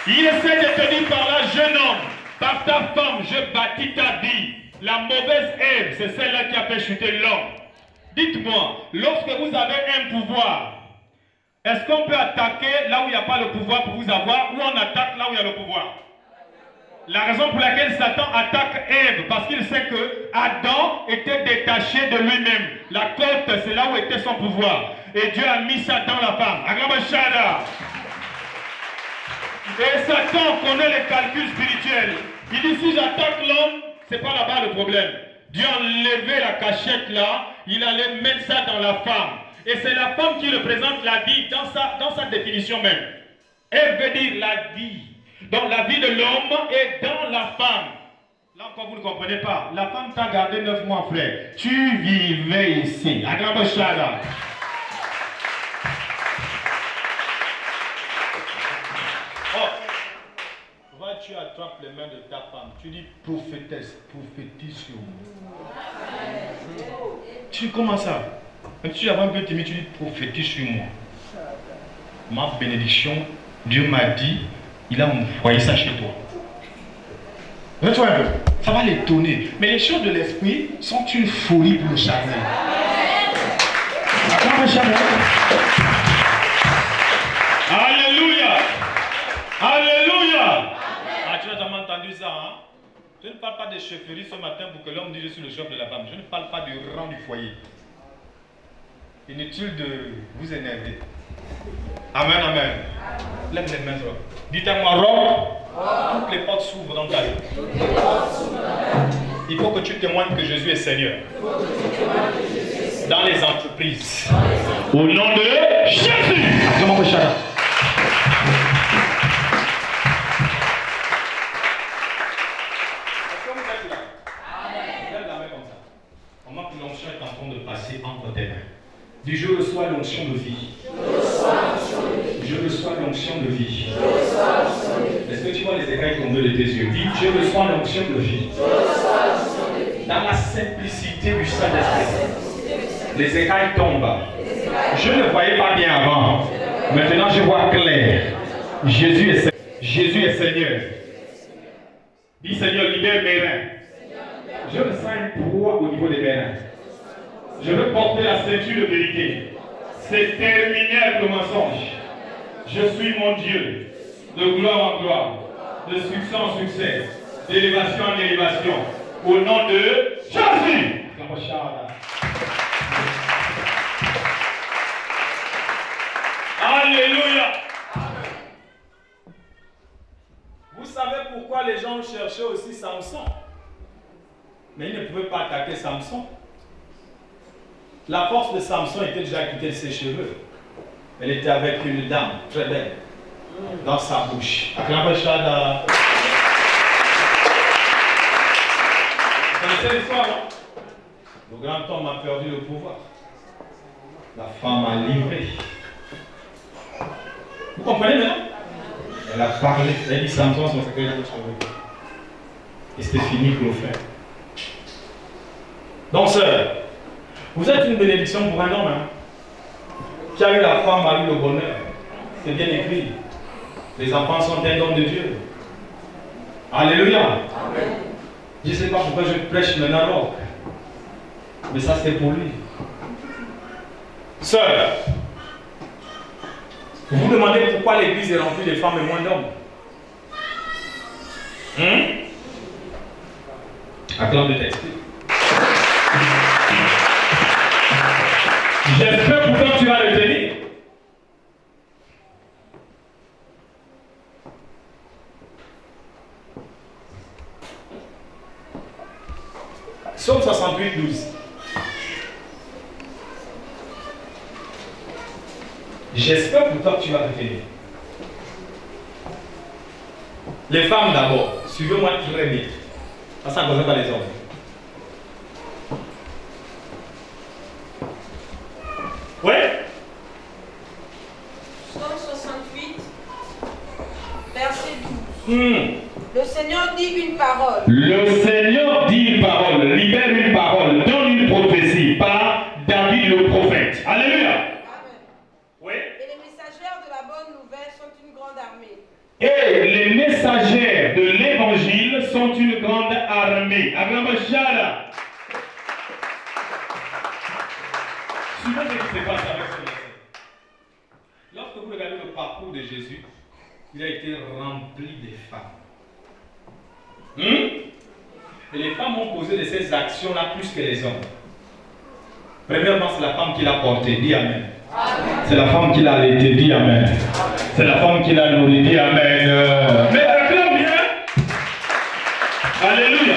Il essaie de te dire par là, jeune homme, par ta femme, je bâtis ta vie. La mauvaise Ève, c'est celle-là qui a fait chuter l'homme. Dites-moi, lorsque vous avez un pouvoir, est-ce qu'on peut attaquer là où il n'y a pas le pouvoir pour vous avoir, ou on attaque là où il y a le pouvoir? La raison pour laquelle Satan attaque Ève, parce qu'il sait que Adam était détaché de lui-même. La côte, c'est là où était son pouvoir. Et Dieu a mis ça dans la femme. Acclame Shaddai. Et Satan connaît les calculs spirituels. Il dit, si j'attaque l'homme, c'est pas là-bas le problème. Dieu a enlevé la cachette là, il allait mettre ça dans la femme. Et c'est la femme qui représente la vie dans sa définition même. Elle veut dire la vie. Donc la vie de l'homme est dans la femme. Là encore vous ne comprenez pas. La femme t'a gardé 9 mois, frère. Tu vivais ici. Acclame Shaddai. Tu attrapes les mains de ta femme, tu dis prophétesse, prophétise sur moi. Tu dis comment ça? Même si tu avais un peu timide, tu dis prophétise sur moi. Ma bénédiction, Dieu m'a dit, il a envoyé ça chez toi. Regarde-toi un peu, ça va l'étonner. Mais les choses de l'esprit sont une folie pour le charnel. Alléluia! Alléluia! Tu as jamais entendu ça, hein? Je ne parle pas de chefferie ce matin pour que l'homme dise je suis le chef de la femme. Je ne parle pas du rang du foyer. Inutile de vous énerver. Amen, amen. Lève les mains, toi. Dites à moi, rock. Toutes les portes s'ouvrent dans ta vie. Il faut que tu témoignes que Jésus est Seigneur. Dans les entreprises. Au nom de Jésus. Comment peut Shaddai? Dis, je reçois l'onction de vie. Je reçois l'onction de vie. Est-ce que tu vois les écailles tomber de tes yeux? Dis, je reçois l'onction de vie. Dans la simplicité du Saint-Esprit. Les écailles tombent. Je ne voyais pas bien avant. Maintenant, je vois clair. Jésus est Seigneur. Dis, Seigneur, libère mes reins. Je me sens une proie au niveau des reins. Je veux porter la ceinture de vérité. C'est terminé avec le mensonge. Je suis mon Dieu. De gloire en gloire. De succès en succès. D'élévation en élévation. Au nom de Jésus. Alléluia. Vous savez pourquoi les gens cherchaient aussi Samson? Mais ils ne pouvaient pas attaquer Samson. La force de Samson était déjà quitter ses cheveux. Elle était avec une dame très belle dans sa bouche. Acclame Shaddai. Vous connaissez l'histoire, non? Le grand homme a perdu le pouvoir. La femme a livré. Vous comprenez maintenant? Elle a parlé. Elle a dit Samson, son secret de cheveux. Et c'était fini pour le faire. Donc, sœur, vous êtes une bénédiction pour un homme. Hein? Tu as eu la femme, a eu le bonheur. C'est bien écrit. Les enfants sont un don de Dieu. Alléluia. Amen. Je ne sais pas pourquoi je prêche maintenant, mais ça c'est pour lui. Sœur, vous vous demandez pourquoi l'église est remplie de femmes et moins d'hommes. Attends de t'expliquer. J'espère pourtant tu vas le tenir. Psaume 68, 12. J'espère pourtant que tu vas le tenir. Les femmes d'abord, suivez-moi très bien. Ça ne concerne pas les hommes. Oui? Psaume 68, verset 12. Le Seigneur dit une parole. Le Seigneur dit une parole, libère une parole, donne une prophétie par David le prophète. Alléluia. Amen. Oui. Et les messagères de la bonne nouvelle sont une grande armée. Et les messagères de l'évangile sont une grande armée. Agramashara. Suivez ce qui se passe avec ce verset. Lorsque vous regardez le parcours de Jésus, il a été rempli de femmes. Et les femmes ont causé de ces actions-là plus que les hommes. Premièrement, c'est la femme qui l'a porté. Dis Amen. C'est la femme qui l'a allaité. Dis Amen. C'est la femme qui l'a nourri. Dis Amen. Mais acclame bien. Alléluia.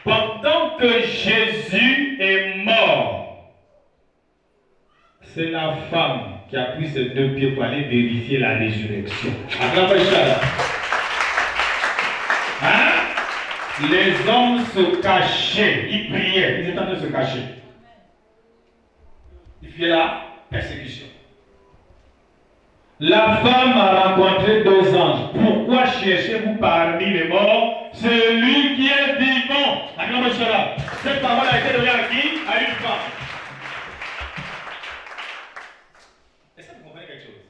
Pendant que Jésus est mort, c'est la femme qui a pris ses 2 pieds pour aller vérifier la résurrection. Hein? Les hommes se cachaient, ils priaient, ils étaient en train de se cacher. Ils fuyaient la persécution. La femme a rencontré 2 anges. Pourquoi cherchez-vous parmi les morts celui qui est vivant? Cette parole a été donnée à qui? À une femme. Est-ce que vous comprenez quelque chose?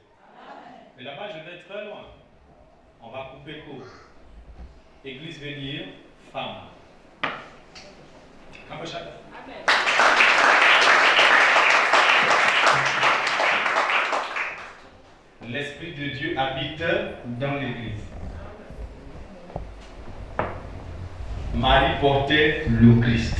Mais là-bas, je vais très loin. On va couper court. Église veut dire femme. Amen. L'Esprit de Dieu habite dans l'église. Marie portait le Christ.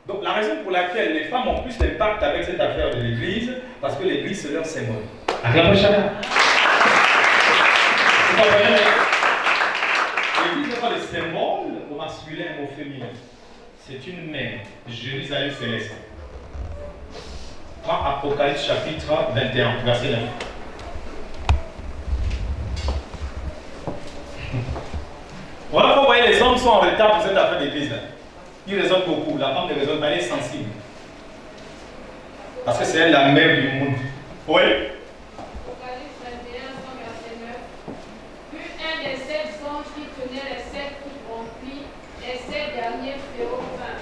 Donc la raison pour laquelle les femmes ont plus d'impact avec cette affaire de l'église, parce que l'église c'est leur symbole. L'église n'est pas le symbole au masculin ou au féminin. C'est une mère, Jérusalem céleste. Prends Apocalypse chapitre 21, verset 9. Voilà pourquoi les hommes sont en retard pour cette affaire d'église. Ils raisonnent beaucoup, la femme ne raisonne pas, elle est sensible. Parce que c'est elle la mère du monde. Oui. Apocalypse 21, verset 9. Puis un des 7 anges qui tenait les 7 coupes remplies, les 7 derniers fléaux vins.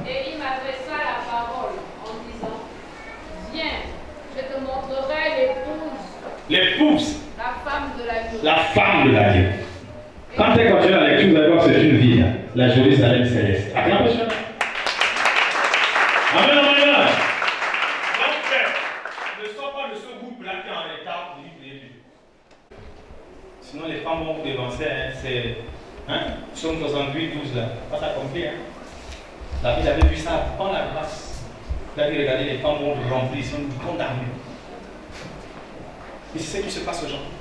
Et il m'adressa la parole en disant: Viens, je te montrerai l'épouse. L'épouse. La femme de l'agneau. La femme de l'agneau. Quand tu continues la lecture, vous allez voir que c'est une ville, la Jérusalem céleste. Acclamez ça. Amen, amen. Donc, ne sois pas de ce groupe là qui est en retard pour lui prier Dieu. Sinon, les femmes vont vous dévancer. C'est. Psaume 68, 12 là. Pas ça compris. La Bible avait vu ça avant la grâce. Vous avez regardé, les femmes vont remplir, ils sont condamnées. Et c'est ce qui se passe aujourd'hui.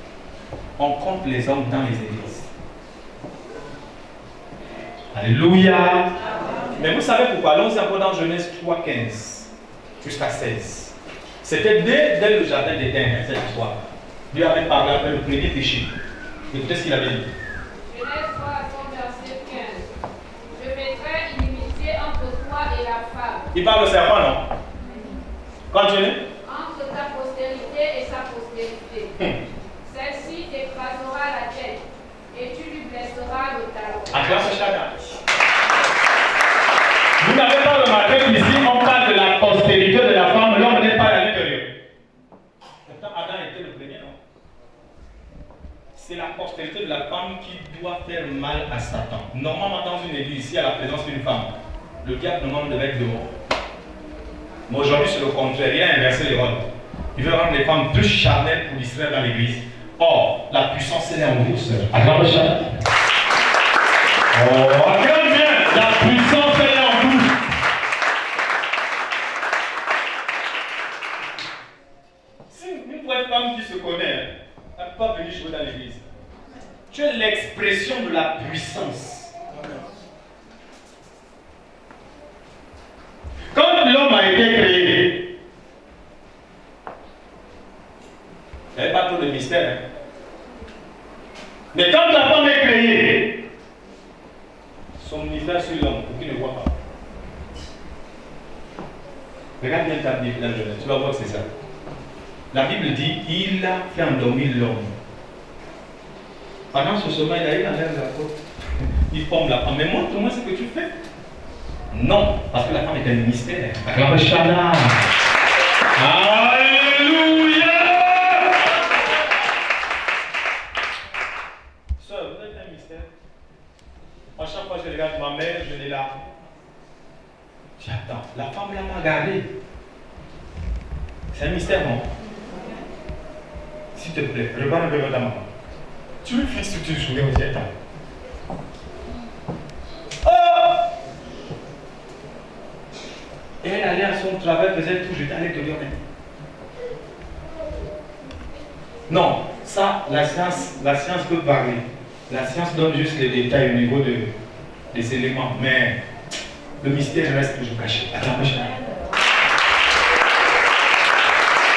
On compte les hommes dans les églises. Alléluia. Mais vous savez pourquoi? Allons-y encore dans Genèse 3, 15 jusqu'à 16. C'était dès le jardin d'Éden, cette histoire. Dieu avait parlé après le premier péché. Écoutez ce qu'il avait dit. Genèse 3, verset 15. Je mettrai inimitié entre toi et la femme. Il parle au serpent, non? Continue. Entre ta postérité et sa postérité. Celle-ci t'écrasera la tête et tu lui blesseras le talon. Acclame chacun. Vous n'avez pas remarqué qu'ici, on parle de la postérité de la femme, l'homme n'est pas à l'intérieur. Pourtant, Adam était le premier, non? C'est la postérité de la femme qui doit faire mal à Satan. Normalement, dans une église, ici, à la présence d'une femme, le diable normalement devait être dehors. Mais aujourd'hui, c'est le contraire. Il a inversé les rôles. Il veut rendre les femmes plus charnelles pour distraire dans l'église. Or, la puissance, elle est en vous, sœur. Acclame bien. Oh, acclame bien. La puissance, elle est en vous. Si une vraie femme qui se connaît, elle ne peut pas venir jouer dans l'église. Tu es l'expression de la puissance. Quand l'homme a été créé, il n'y avait pas trop de mystère. Hein? Mais quand la femme est créée, son mystère sur l'homme, pour qu'il ne voit pas. Regarde bien ta Bible, là, tu vas voir que c'est ça. La Bible dit il a fait endormir l'homme. Pendant ce sommeil, il enlève la côte. Il forme la femme. Mais montre-moi ce que tu fais. Non, parce que la femme est un mystère. Alléluia! Sœur, vous êtes un mystère. À chaque fois que je regarde ma mère, je l'ai là. J'attends. La femme là m'a regardé. C'est un mystère, non? S'il te plaît, regarde un peu ta maman. Tu me fixes toute une journée aux états. Et elle allait à son travail, faisait tout, j'étais allé te dire. Non, ça, la science peut parler. La science donne juste les détails au niveau des éléments, mais le mystère reste toujours caché. Attends, monsieur.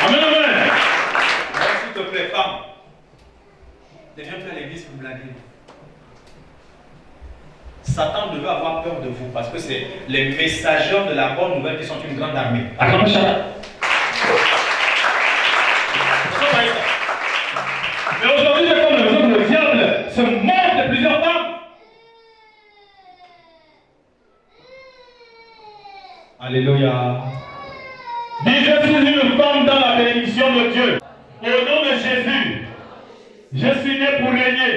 Amen, amen. S'il te plaît, femme, ne viens plus à l'église pour blaguer. Satan devait avoir peur de vous parce que c'est les messagers de la bonne nouvelle qui sont une grande armée. Attends, monsieur. Mais aujourd'hui, j'ai comme l'impression que le diable se moque de plusieurs femmes. Alléluia. Dis, je suis une femme dans la bénédiction de Dieu. Au nom de Jésus, je suis né pour régner,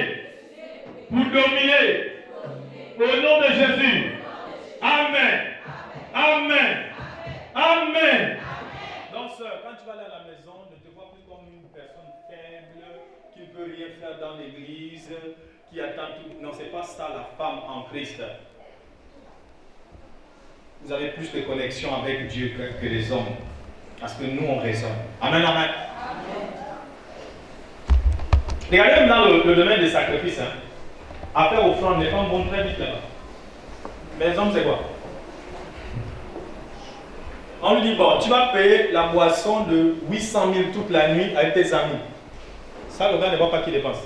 pour dominer. Au nom de Jésus. Amen. Amen. Amen. Donc, sœur, quand tu vas aller à la maison, ne te vois plus comme une personne faible, qui ne peut rien faire dans l'église, qui attend tout. Non, ce n'est pas ça la femme en Christ. Vous avez plus de connexion avec Dieu que les hommes. Parce que nous, on raisonne. Amen, amen. Regardez même dans le domaine des sacrifices. Hein. À faire offrande, les femmes vont très vite là-bas. Mais les hommes, c'est quoi? On lui dit, bon, tu vas payer la boisson de 800 000 toute la nuit avec tes amis. Ça, le gars ne voit pas qui dépense.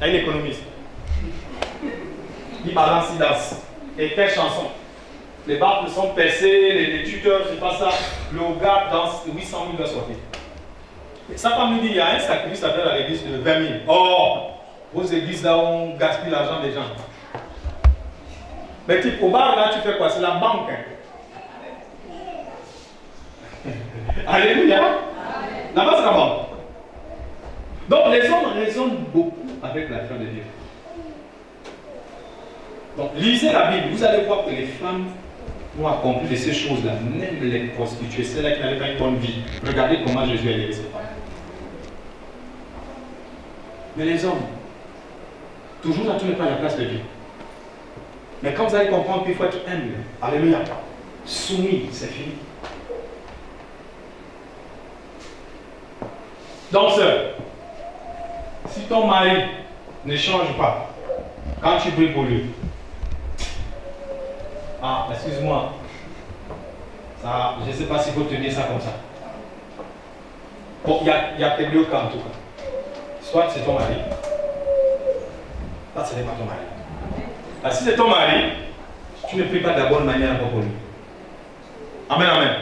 Là, il économise. Il balance, il danse. Et quelle chanson? Les baffles sont percés, les tuteurs, je sais pas ça. Le gars danse, 800 000 doit sortir. Sa femme lui dit, il y a un sacrifice à faire à l'église de 20 000. Oh! Vos églises là, on gaspille l'argent des gens. Mais type, au bar là, tu fais quoi? C'est la banque. Hein? Alléluia. Là-bas, c'est la banque. Donc, les hommes raisonnent beaucoup avec la foi de Dieu. Donc, lisez la Bible. Vous allez voir que les femmes ont accompli de ces choses-là. Même les prostituées, celles-là qui n'avaient pas une bonne vie. Regardez comment Jésus a aidé ces femmes. Mais les hommes, toujours là, tu n'es pas à la place de Dieu. Mais quand vous allez comprendre qu'il faut être humble, alléluia, soumis, c'est fini. Donc, sœur, si ton mari ne change pas, quand tu pries pour lui, ah, excuse-moi, ça, je ne sais pas s'il faut tenir ça comme ça. Bon, il y a peut-être deux cas en tout cas. Soit c'est ton mari, soit ce n'est pas ton mari. Si c'est ton mari, tu ne pries pas de la bonne manière pour lui. Amen, amen.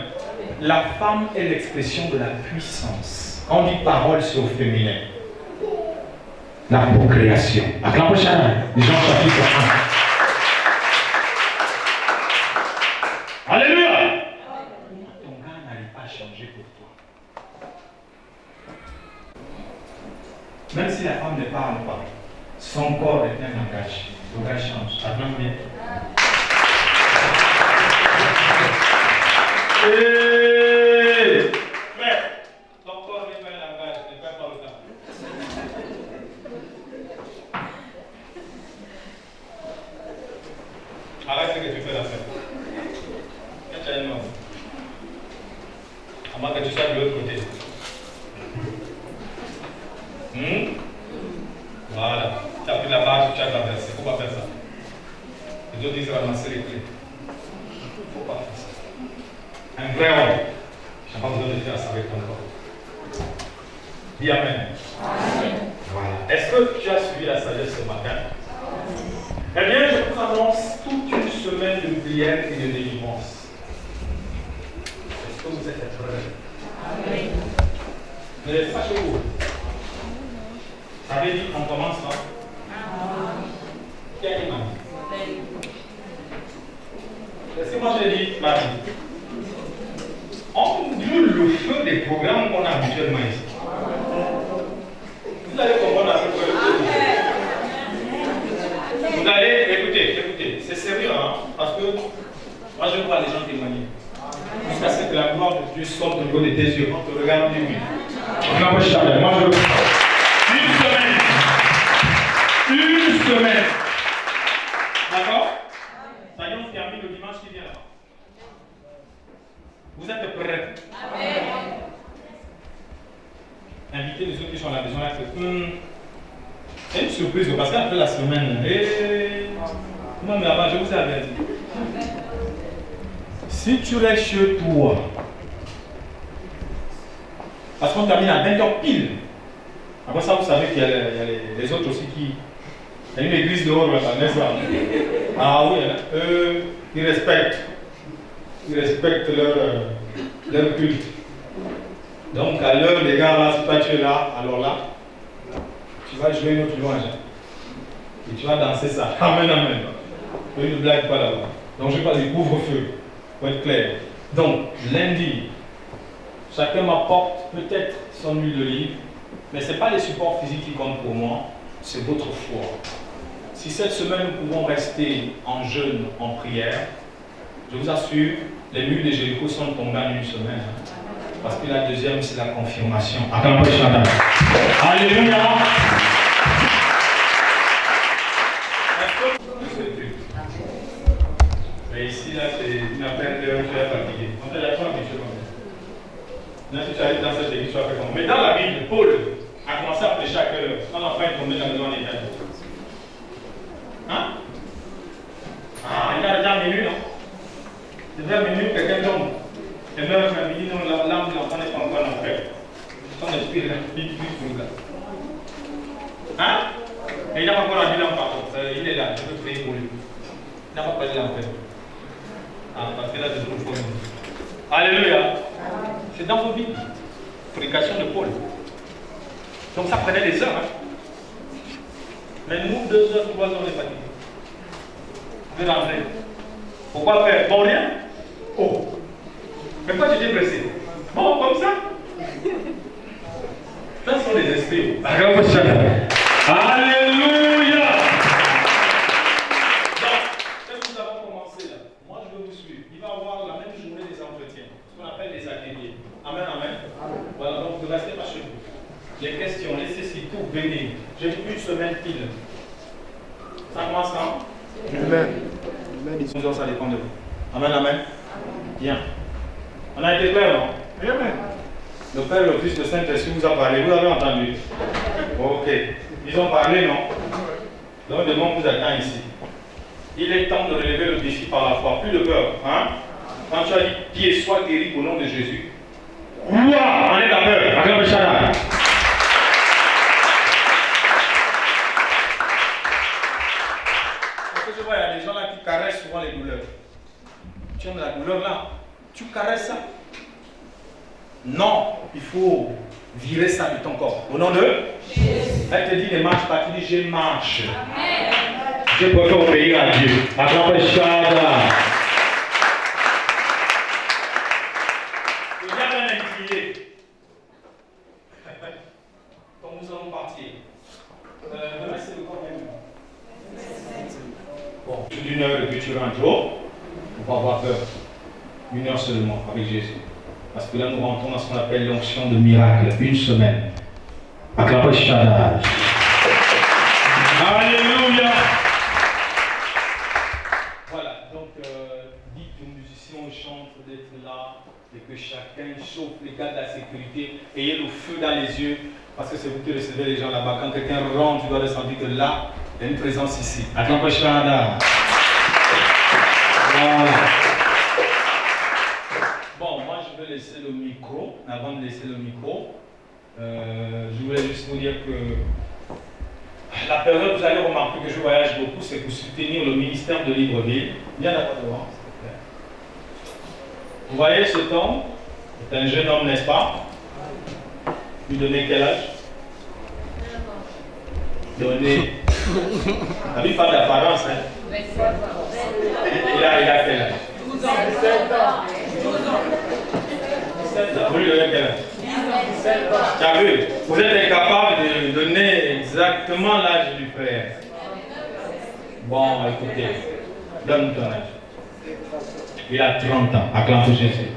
La femme est l'expression de la puissance. Quand on dit parole, c'est au féminin. la procréation. Acclamez Jean chapitre 1. Alléluia. Ton gars n'arrive pas à changer pour toi. Même si la femme ne parle pas, son corps est un langage. Ton gars change. Acclame bien. Frère, ton corps n'est pas un langage, ne perds pas le temps. Arrête ce que tu fais là. Quand tu as un homme, à moins que tu sois de l'autre côté. Voilà. Tu as pris la marche, tu as traversé. Il ne faut pas faire ça. Les autres disent ramasser les clés. Il ne faut pas faire ça. Un vrai homme, je n'ai pas besoin de faire ça avec ton corps. Dis Amen. Amen. Voilà. Est-ce que tu as suivi la sagesse ce matin? Eh bien, je vous annonce toute une semaine de prière et de délivrance. Est-ce que vous êtes prêts? Amen. Ne fâchez-vous. Ça veut dire qu'on commence là? Qui a dit Marie? Est-ce que moi j'ai dit Marie? On brûle le feu des programmes qu'on a habituellement ici. Vous allez comprendre à peu près le feu. Vous allez, écoutez, c'est sérieux, hein, parce que moi je vois les gens témoigner. Jusqu'à ce que la gloire de Dieu sorte au niveau de tes yeux. On te regarde, on dit oui. Moi je veux une semaine. D'accord? Ça y est, on termine le dimanche qui vient là. Vous êtes prêts? Amen. Invitez les autres qui sont à la maison là. C'est une surprise parce qu'après la semaine, non mais avant, je vous ai averti. Si tu restes chez toi, parce qu'on termine à 20h pile. Après ça, vous savez qu'il y a les autres aussi qui. Il y a une église dehors là, n'est-ce pas? Ah oui, ils respectent leur culte. Donc à l'heure, les gars, là, si toi tu es là, alors là, tu vas jouer une autre louange. Et tu vas danser ça. Amen, amen. Oui, ne blague pas là-bas. Donc je parle du couvre-feu, pour être clair. Donc, lundi, chacun m'apporte peut-être son huile d'olive, mais ce n'est pas les supports physiques qui comptent pour moi, c'est votre foi. Si cette semaine nous pouvons rester en jeûne, en prière, je vous assure, les murs de Jéricho sont tombés en une semaine. Parce que la deuxième, c'est la confirmation. Alléluia. Mais ici, là, c'est une affaire de tu es fatigué. En fait, il y a pas habitué comme ça. Même si tu arrives dans cette église, tu vas faire comment? Mais dans la Bible, Paul a commencé à prêcher à quelle heure? Quand l'enfant est tombé dans la maison en Italie. Hein? Ah, il y a déjà minuit, non? C'est vers minuit, quelqu'un tombe. Et meurt, il dit non, l'âme de l'enfant n'est pas encore en enfer. Son esprit est vite pour le gars. Hein? Et il n'a pas encore rendu l'âme par contre. Il est là, je peux prier pour lui. Il n'a pas parlé l'enfer. Ah, parce que là, je trouve pour nous. Alléluia. C'est dans vos Bibles. Prédication de Paul. Donc ça prenait des heures. Hein? Mais nous, 2 heures, 3 heures, on est fatigués. De rentrer. Pourquoi faire? Bon, rien? Oh! Mais pourquoi tu t'es pressé? Bon, comme ça? Ça sont les esprits. Alléluia! Donc, qu'est-ce que nous avons commencé là? Moi, je veux vous suivre. Il va y avoir la même journée des entretiens. Ce qu'on appelle les ateliers. Amen, amen. Voilà, donc ne restez pas chez vous. Les questions, les cécités, venez. J'ai une semaine pile. Ça commence quand? Amen. Ça dépend de vous. Amen, amen. Bien. On a été clair, non? Amen. Le Père, le Fils, le Saint-Esprit vous a parlé. Vous avez entendu? Ok. Ils ont parlé, non? Donc, le monde vous attend ici. Il est temps de relever le défi par la foi. Plus de peur. Hein? Quand tu as dit pied, sois guéri au nom de Jésus. Ouah! On est la peur. Acclame le Shaddai. Parce que je vois, il y a des gens là qui caressent souvent les douleurs. Tu aimes la douleur là? Tu caresses ça? Non, il faut virer ça de ton corps. Au nom de Jésus. Elle te dit ne marche pas, tu dis je marche. Amen. Je préfère obéir à Dieu. Acclamez Shada. Il y a un intrigué. Donc nous allons partir. Demain c'est le combien? Bon, plus d'une heure que tu rentres haut, on va avoir peur. 1 heure seulement avec Jésus. Parce que là nous rentrons dans ce qu'on appelle l'onction de miracle. 1 semaine. Acclamez Shada. Alléluia. Voilà, donc dites aux musiciens, aux chantres d'être là et que chacun chauffe les gars de la sécurité. Ayez le feu dans les yeux parce que c'est vous qui recevez les gens là-bas. Quand quelqu'un rentre, tu dois ressentir que là, il y a une présence ici. Acclamez Shada. Voilà. Bon, moi je vais laisser le micro. Avant de laisser le micro, je voulais juste vous dire que la période, vous allez remarquer que je voyage beaucoup, c'est pour soutenir le ministère de Libreville. Viens là-bas devant, s'il te plaît. Vous voyez cet homme? C'est un jeune homme, n'est-ce pas? Lui donner quel âge? Donner. Ah, lui, pas d'apparence, hein? Il a quel âge? 12 ans. 17 ans. 12 ans. 17 ans. Vous lui donnez quel âge? 17 ans. Tu as vu? Vous êtes incapable de donner exactement l'âge du frère. Bon, écoutez, donne ton âge. Il a 30 ans. Acclame Jésus.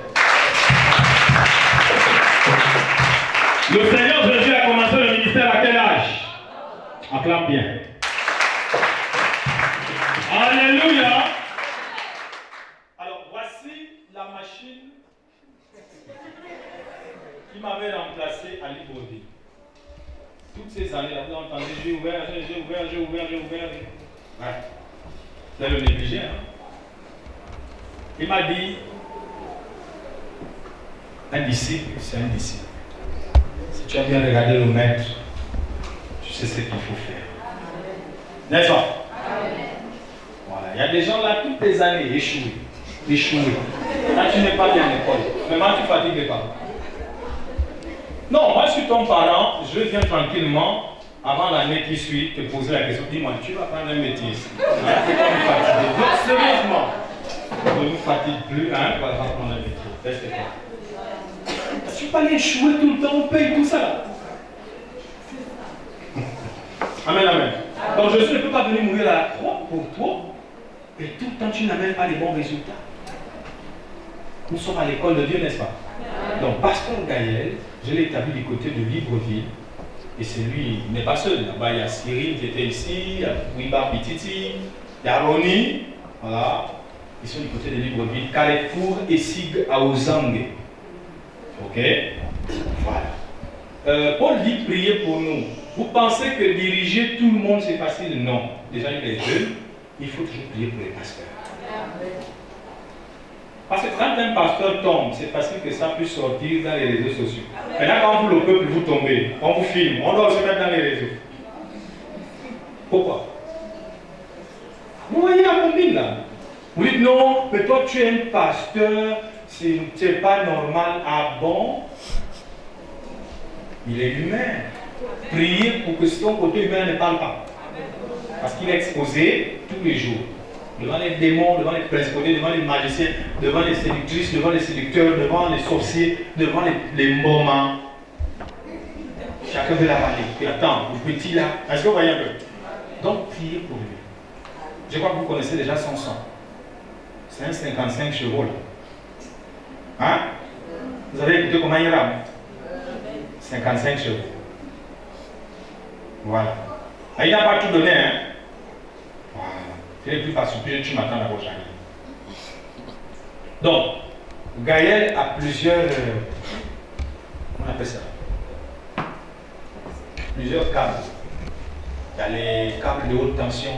Le Seigneur Jésus a commencé le ministère à quel âge? Acclame bien. Alléluia. Alors, voici la machine qui m'avait remplacé à Libreville. Toutes ces années-là, vous avez entendu, j'ai ouvert. Ouais. Vous allez le négliger, hein? Il m'a dit, un disciple, c'est un disciple. Si tu as bien regardé le maître, tu sais ce qu'il faut faire. N'est-ce pas? Voilà. Il y a des gens là, toutes les années, échoués. Là, tu n'es pas bien à l'école. Maintenant, tu fatigues pas. Non, moi, je suis ton parent, je viens tranquillement, avant l'année qui suit, te poser la question. Dis-moi, tu vas prendre un métier ici. Hein? Donc, sérieusement, ne nous fatigue plus, hein, on va prendre un métier. Restez pas. Je ne suis pas allé échouer tout le temps, on paye tout ça. Amen, amen. Donc, Jésus ne peut pas venir mourir à la croix pour toi, et tout le temps, tu n'amènes pas les bons résultats. Nous sommes à l'école de Dieu, n'est-ce pas? Donc, Pasteur Gaël, je l'ai établi du côté de Libreville. Et c'est lui, il n'est pas seul. Là-bas, il y a Cyril qui était ici, il y a Wiba Pititi, il y a Ronnie. Voilà. Ils sont du côté de Libreville. Carrefour et Sig à Ozangue. Ok? Voilà. Paul dit priez pour nous. Vous pensez que diriger tout le monde c'est facile? Non. Déjà, il est jeune. Il faut toujours prier pour les pasteurs. Parce que quand un pasteur tombe, c'est facile que ça puisse sortir dans les réseaux sociaux. Maintenant, quand vous, le peuple, vous tombez, on vous filme, on doit se mettre dans les réseaux. Pourquoi? Vous voyez la combine là? Vous dites non, mais toi tu es un pasteur, c'est pas normal. Ah bon? Il est humain. Priez pour que son côté humain ne parle pas. Parce qu'il est exposé tous les jours. Devant les démons, devant les principautés, devant les magiciens, devant les séductrices, devant les séducteurs, devant les sorciers, devant les moments. Chacun veut l'avaler. Et attends, le petit là, est-ce que vous voyez un peu? Donc, priez pour lui. Je crois que vous connaissez déjà son sang. C'est un 55 chevaux là. Hein? Vous avez écouté comment il rame? 55 chevaux. Voilà. Il n'a pas tout donné, hein? Voilà. C'est plus facile, tu m'attends d'abord, j'arrive. Donc, Gaël a plusieurs. Comment on appelle ça? Plusieurs câbles. Il y a les câbles de haute tension.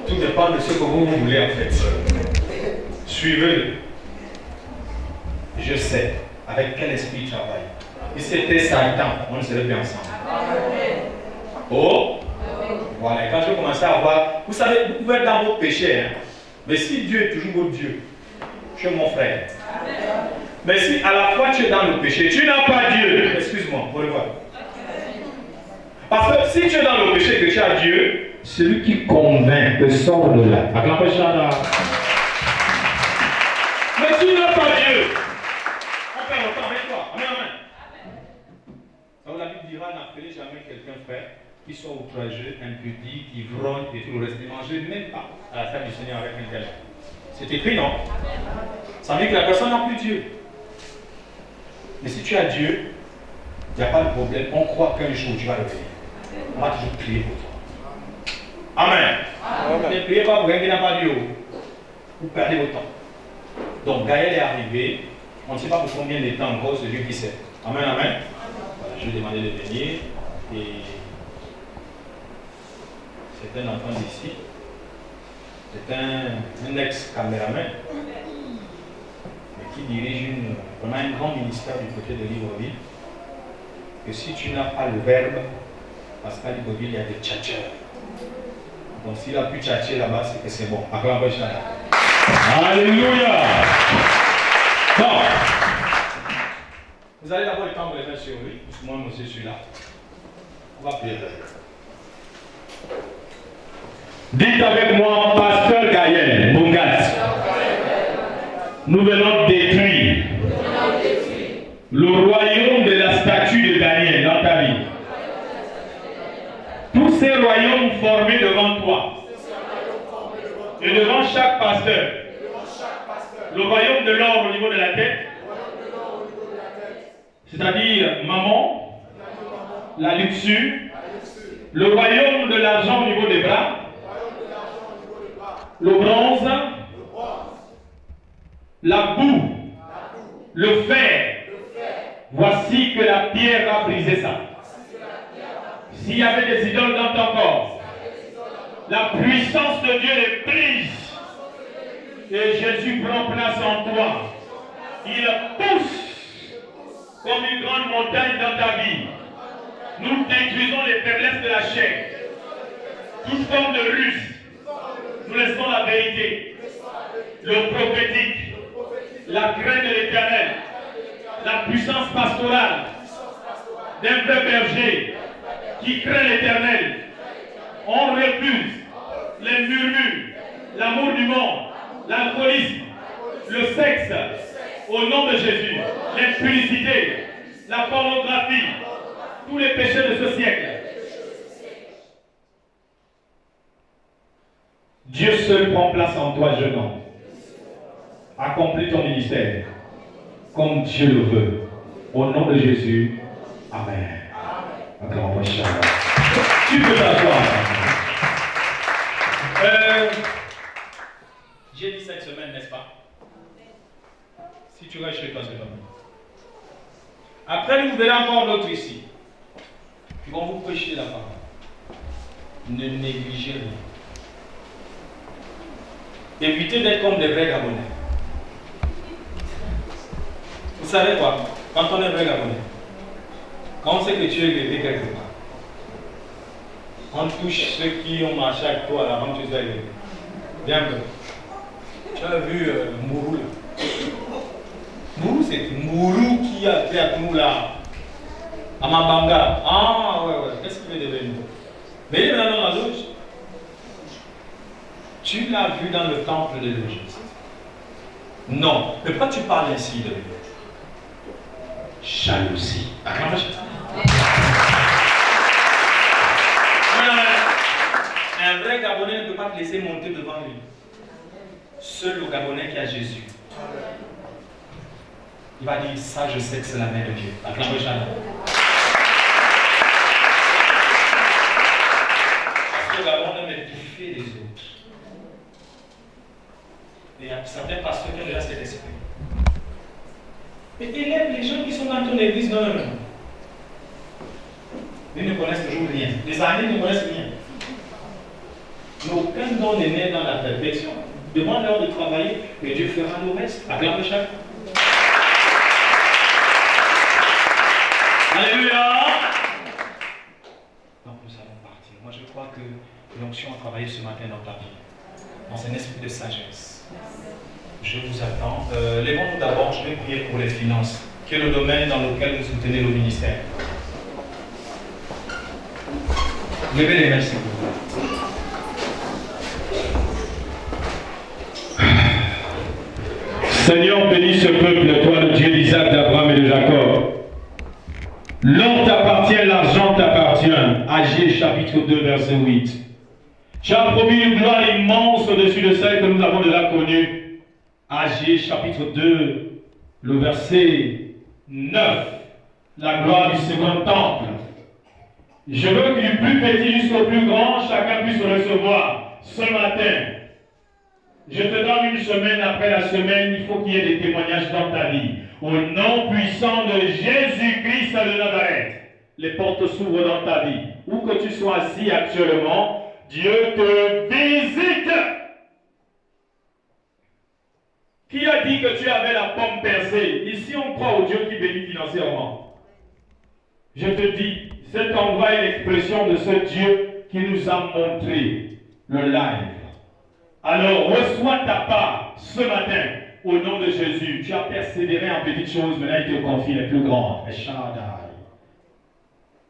Tout dépend de ce que vous voulez en fait. Suivez-le. Je sais avec quel esprit il travaille. Si c'était Satan, on ne serait plus ensemble. Oh! Voilà, quand je commençais à voir, vous savez, vous pouvez être dans vos péchés, hein? Mais si Dieu est toujours votre Dieu, tu es mon frère. Mais si à la fois tu es dans le péché, tu n'as pas Dieu. Excuse-moi, au revoir. Parce que si tu es dans le péché et que tu as Dieu, celui qui convainc te sort de là. Mais tu n'as pas Dieu. On perd le temps avec toi. Amen, amen. Donc la Bible dira, n'appelez jamais quelqu'un frère qui soit outrageux, impudique, ivrogne et tout le reste. Ne mangez même pas à la table du Seigneur avec un tel. C'est écrit, non? Ça veut dire que la personne n'a plus Dieu. Mais si tu as Dieu, il n'y a pas de problème. On croit qu'un jour tu vas revenir. On va toujours prier pour toi. Amen. Ne priez pas pour quelqu'un qui n'a pas Dieu. Vous perdez votre temps. Donc Gaël est arrivé. On ne sait pas pour combien de temps encore, c'est Dieu qui sait. Amen, amen. Voilà, je lui ai demandé de venir. Et c'est un enfant d'ici. C'est un ex-caméraman. Qui dirige vraiment un grand ministère du côté de Libreville. Que si tu n'as pas le verbe, parce qu'à Libreville, il y a des tchatcheurs. Donc s'il a pu tchatcher là-bas, c'est que c'est bon. Alléluia. Bon. Vous allez d'abord étendre les mains sur lui, puisque moi, je suis là. On va prier. Dites avec moi, Pasteur Gaël Bungas. Nous venons détruire le royaume de la statue de Daniel dans ta vie. Tous ces royaumes formés devant toi et devant chaque pasteur. Le royaume de l'or au niveau de la tête, c'est-à-dire maman, la luxure, le royaume de l'argent au niveau des bras, le bronze, la boue, le fer. Voici que la pierre va briser ça. S'il y avait des idoles dans ton corps, la puissance de Dieu les brise. Et Jésus prend place en toi. Il pousse comme une grande montagne dans ta vie. Nous détruisons les faiblesses de la chair. Toute forme de ruse. Nous laissons la vérité, le prophétique, la crainte de l'Éternel, la puissance pastorale d'un vrai berger qui craint l'Éternel. On refuse les murmures, l'amour du monde, l'alcoolisme, le sexe, au nom de Jésus, l'impudicité, la pornographie, tous les péchés de ce siècle. Dieu seul prend place en toi, jeune homme. Accomplis ton ministère comme Dieu le veut. Au nom de Jésus, amen. Tu peux t'asseoir. J'ai dit cette semaine, n'est-ce pas? Si tu restes chez toi, c'est pas mal. Après, vous verrez encore d'autres ici qui vont vous prêcher la parole. Ne négligez rien. Évitez d'être comme des vrais Gabonais. Vous savez quoi? Quand on est vrai Gabonais, quand on sait que tu es élevé quelque part, on touche ceux qui ont marché avec toi avant que tu sois élevé. Bien peu. Tu as vu Mourou là? Mourou, c'est Mourou qui a fait avec nous là. À Mabanga. Ah ouais. Qu'est-ce qu'il est devenu? Mais il est maintenant dans la loge. Tu l'as vu dans le temple de l'Égypte. Non. Mais pourquoi tu parles ainsi de lui? Jalousie. Un vrai Gabonais ne peut pas te laisser monter devant lui. Seul le Gabonais qui a Jésus. Il va dire, ça je sais que c'est la main de Dieu. Acclamez Shalom. Parce que le Gabon aime édifier les autres. Et il y a certains pasteurs qui ont déjà cet esprit. Mais élève les gens qui sont dans ton église. Non. Ils ne connaissent toujours rien. Les années ne connaissent rien. Mais aucun don n'est né dans la perfection. Demande-leur de travailler et Dieu fera le reste. Acclamez chaque. Alléluia. Donc nous allons partir. Moi je crois que l'onction a travaillé ce matin dans ta vie. Dans un esprit de sagesse. Je vous attends. Lèvons-nous d'abord, je vais prier pour les finances, qui est le domaine dans lequel vous soutenez le ministère. Levez les mains, s'il vous plaît. Seigneur, bénis ce peuple, toi le Dieu d'Isaac, d'Abraham et de Jacob. L'or t'appartient, l'argent t'appartient. Agis chapitre 2, verset 8. Tu as promis une gloire immense au-dessus de celle que nous avons déjà connue. Agis chapitre 2, le verset 9. La gloire du second temple. Je veux que du plus petit jusqu'au plus grand, chacun puisse recevoir ce matin. Je te donne une semaine après la semaine, il faut qu'il y ait des témoignages dans ta vie. Au nom puissant de Jésus-Christ de Nazareth, les portes s'ouvrent dans ta vie. Où que tu sois assis actuellement, Dieu te visite. Qui a dit que tu avais la pomme percée? Ici, on croit au Dieu qui bénit financièrement. Je te dis, cet endroit est l'expression de ce Dieu qui nous a montré le live. Alors, reçois ta part ce matin, au nom de Jésus. Tu as persévéré en petites choses, mais là, il te confie les plus grandes.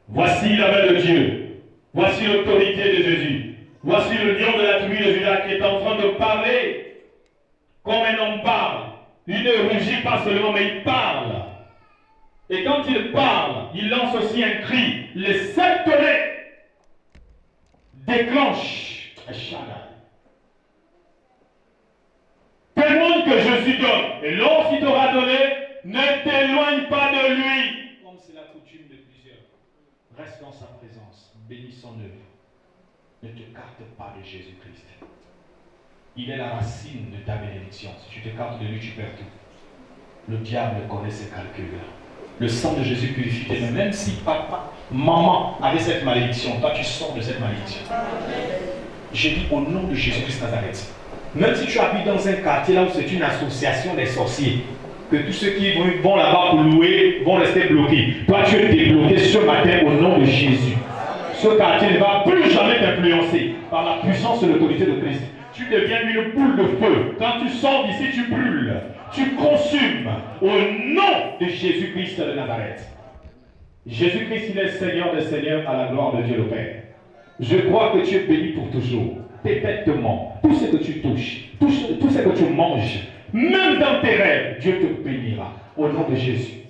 Voici la main de Dieu. Voici l'autorité de Jésus. Voici le lion de la tribu de Judas qui est en train de parler comme un homme parle. Il ne rugit pas seulement, mais il parle. Et quand il parle, il lance aussi un cri. Les 7 tonnerres déclenchent. Témoigne que Jésus donne. Et lorsqu'il t'aura donné, ne t'éloigne pas de lui. Comme c'est la coutume de plusieurs. Reste dans sa présence. Bénis son œuvre. Ne te carte pas de Jésus-Christ. Il est la racine de ta bénédiction. Si tu te cartes de lui, tu perds tout. Le diable connaît ses calculs. Le sang de Jésus purifie tes mains. Même si papa, maman avait cette malédiction, toi tu sors de cette malédiction. J'ai dit au nom de Jésus-Christ Nazareth. Même si tu habites dans un quartier là où c'est une association des sorciers, que tous ceux qui vont là-bas pour louer vont rester bloqués. Toi tu es débloqué ce matin au nom de Jésus. Ce quartier ne va plus jamais t'influencer par la puissance et l'autorité de Christ. Tu deviens une boule de feu. Quand tu sors d'ici, tu brûles. Tu consumes au nom de Jésus-Christ de Nazareth. Jésus-Christ, il est Seigneur des Seigneurs à la gloire de Dieu le Père. Je crois que tu es béni pour toujours. Pépètement, tout ce que tu touches, tout ce que tu manges, même dans tes rêves, Dieu te bénira au nom de Jésus.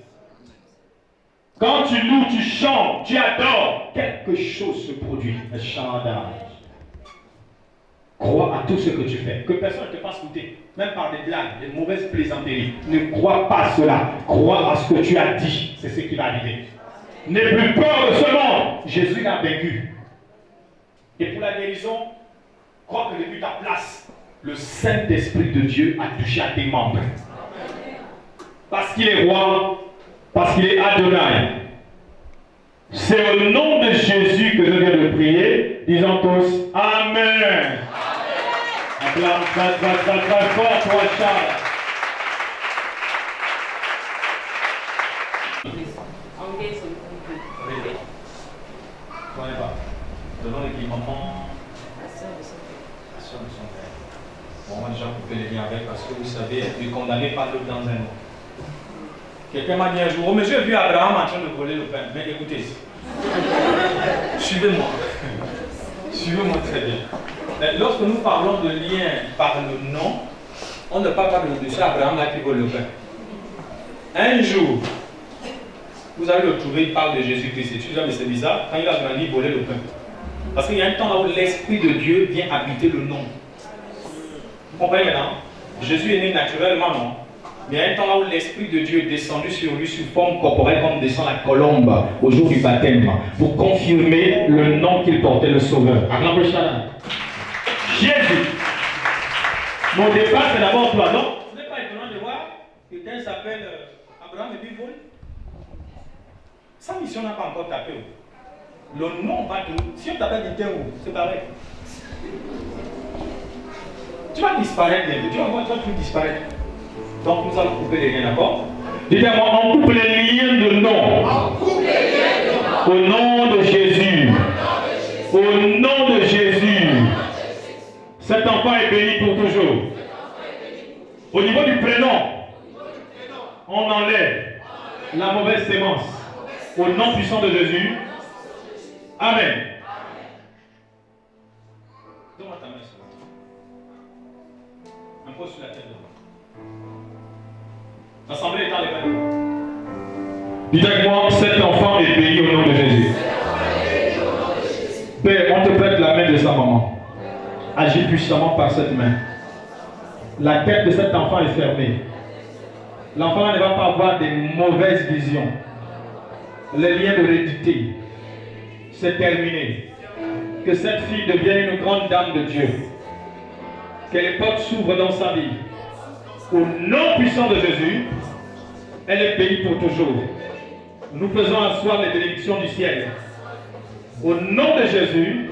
Quand tu loues, tu chantes, tu adores, quelque chose se produit. Crois à tout ce que tu fais. Que personne ne te fasse goûter, même par des blagues, des mauvaises plaisanteries. Ne crois pas à cela. Crois à ce que tu as dit. C'est ce qui va arriver. N'aie plus peur de ce monde. Jésus l'a vaincu. Et pour la guérison, crois que depuis ta place, le Saint-Esprit de Dieu a touché à tes membres. Parce qu'il est roi, parce qu'il est Adonai. C'est au nom de Jésus que je viens de prier. Disons tous Amen. Acclame très fort, toi, Charles. Donnons l'équipement. La soeur de son père. Bon, moi déjà coupé les liens avec parce que vous savez, être condamné par l'autre dans un autre. Quelqu'un m'a dit un jour, oh mais j'ai vu Abraham en train de voler le pain. Mais écoutez, suivez-moi. Suivez-moi très bien. Mais lorsque nous parlons de lien par le nom, on ne parle pas de ce Abraham là qui vole le pain. Un jour, vous allez le trouver, il parle de Jésus-Christ. Et tu dis, mais c'est bizarre, quand il a grandi, il volait le pain. Parce qu'il y a un temps là où l'Esprit de Dieu vient habiter le nom. Vous comprenez maintenant? Jésus est né naturellement, non? Mais il y a un temps là où l'Esprit de Dieu est descendu sur lui sous forme corporelle comme descend la colombe au jour du baptême pour confirmer le nom qu'il portait, le Sauveur. Jésus. Mon départ, c'est d'abord toi, non? Ce n'est pas étonnant de voir que quelqu'un s'appelle Abraham et puis vole. Sa mission n'a pas encore tapé. Le nom va tout. Si on t'appelle Itengo, c'est pareil. Tu vas disparaître bientôt. Tu vas tout disparaître. Donc nous allons couper les liens, d'accord? Dites-moi, on coupe les liens de nom. Au nom de Jésus. Au nom de Jésus. Cet enfant est béni pour toujours. Au niveau du prénom, on enlève la mauvaise sémence. Au nom puissant de Jésus. Amen. Donne-moi ta main. Un peu sur la tête de toi. L'assemblée est en l'évêque. Dites avec moi, cet enfant est béni au nom de Jésus. Père, on te prête la main de sa maman. Agis puissamment par cette main. La tête de cet enfant est fermée. L'enfant ne va pas avoir des mauvaises visions. Les liens d'hérédité, c'est terminé. Que cette fille devienne une grande dame de Dieu. Que les portes s'ouvrent dans sa vie. Au nom puissant de Jésus, elle est bénie pour toujours. Nous faisons asseoir les bénédictions du ciel. Au nom de Jésus,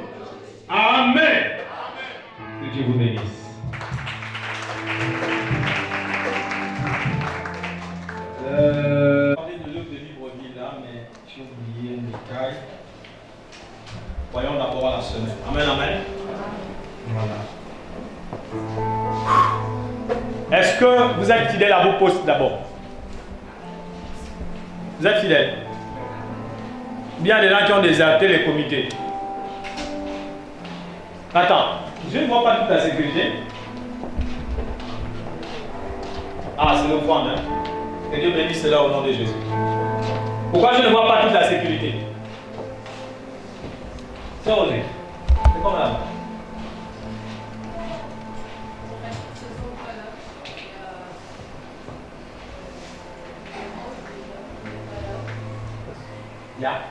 Amen. Que Dieu vous bénisse. Parler de l'œuvre de Libreville là, mais j'ai oublié un détail. Voyons d'abord la semaine. Amen, amen. Voilà. Est-ce que vous êtes fidèle à vos postes d'abord? Vous êtes fidèles? Bien des gens qui ont déserté les comités. Attends, je ne vois pas toute la sécurité. Ah, c'est le point, hein? Que Dieu bénisse cela au nom de Jésus. Pourquoi je ne vois pas toute la sécurité? C'est osé. C'est comme là. Yeah.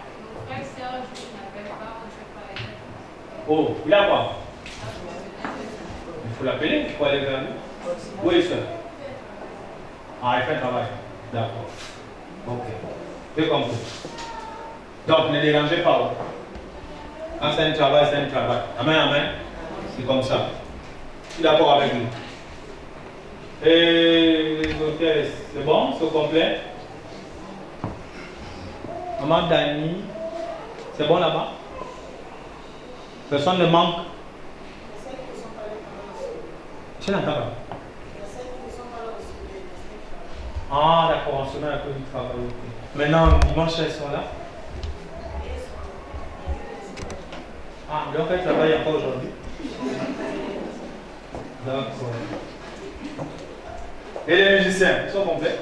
Oh, il a quoi? Il faut l'appeler, il faut aller vers lui. Où est-ce? Ah, il fait un travail. D'accord. Ok. J'ai compris. Donc, ne dérangez pas. Quand c'est un travail, c'est un travail. Amen, amen. C'est comme ça. Je suis d'accord avec lui. Et les hôtels, c'est bon? C'est complet? Maman Dani, c'est bon là-bas? Personne ne manque? Je n'entends pas. Ah, d'accord, on se met un peu du travail. Maintenant, dimanche, elles sont là? Ah, mais en fait, là-bas, il n'y a pas aujourd'hui. D'accord. Et les musiciens, ils sont complets?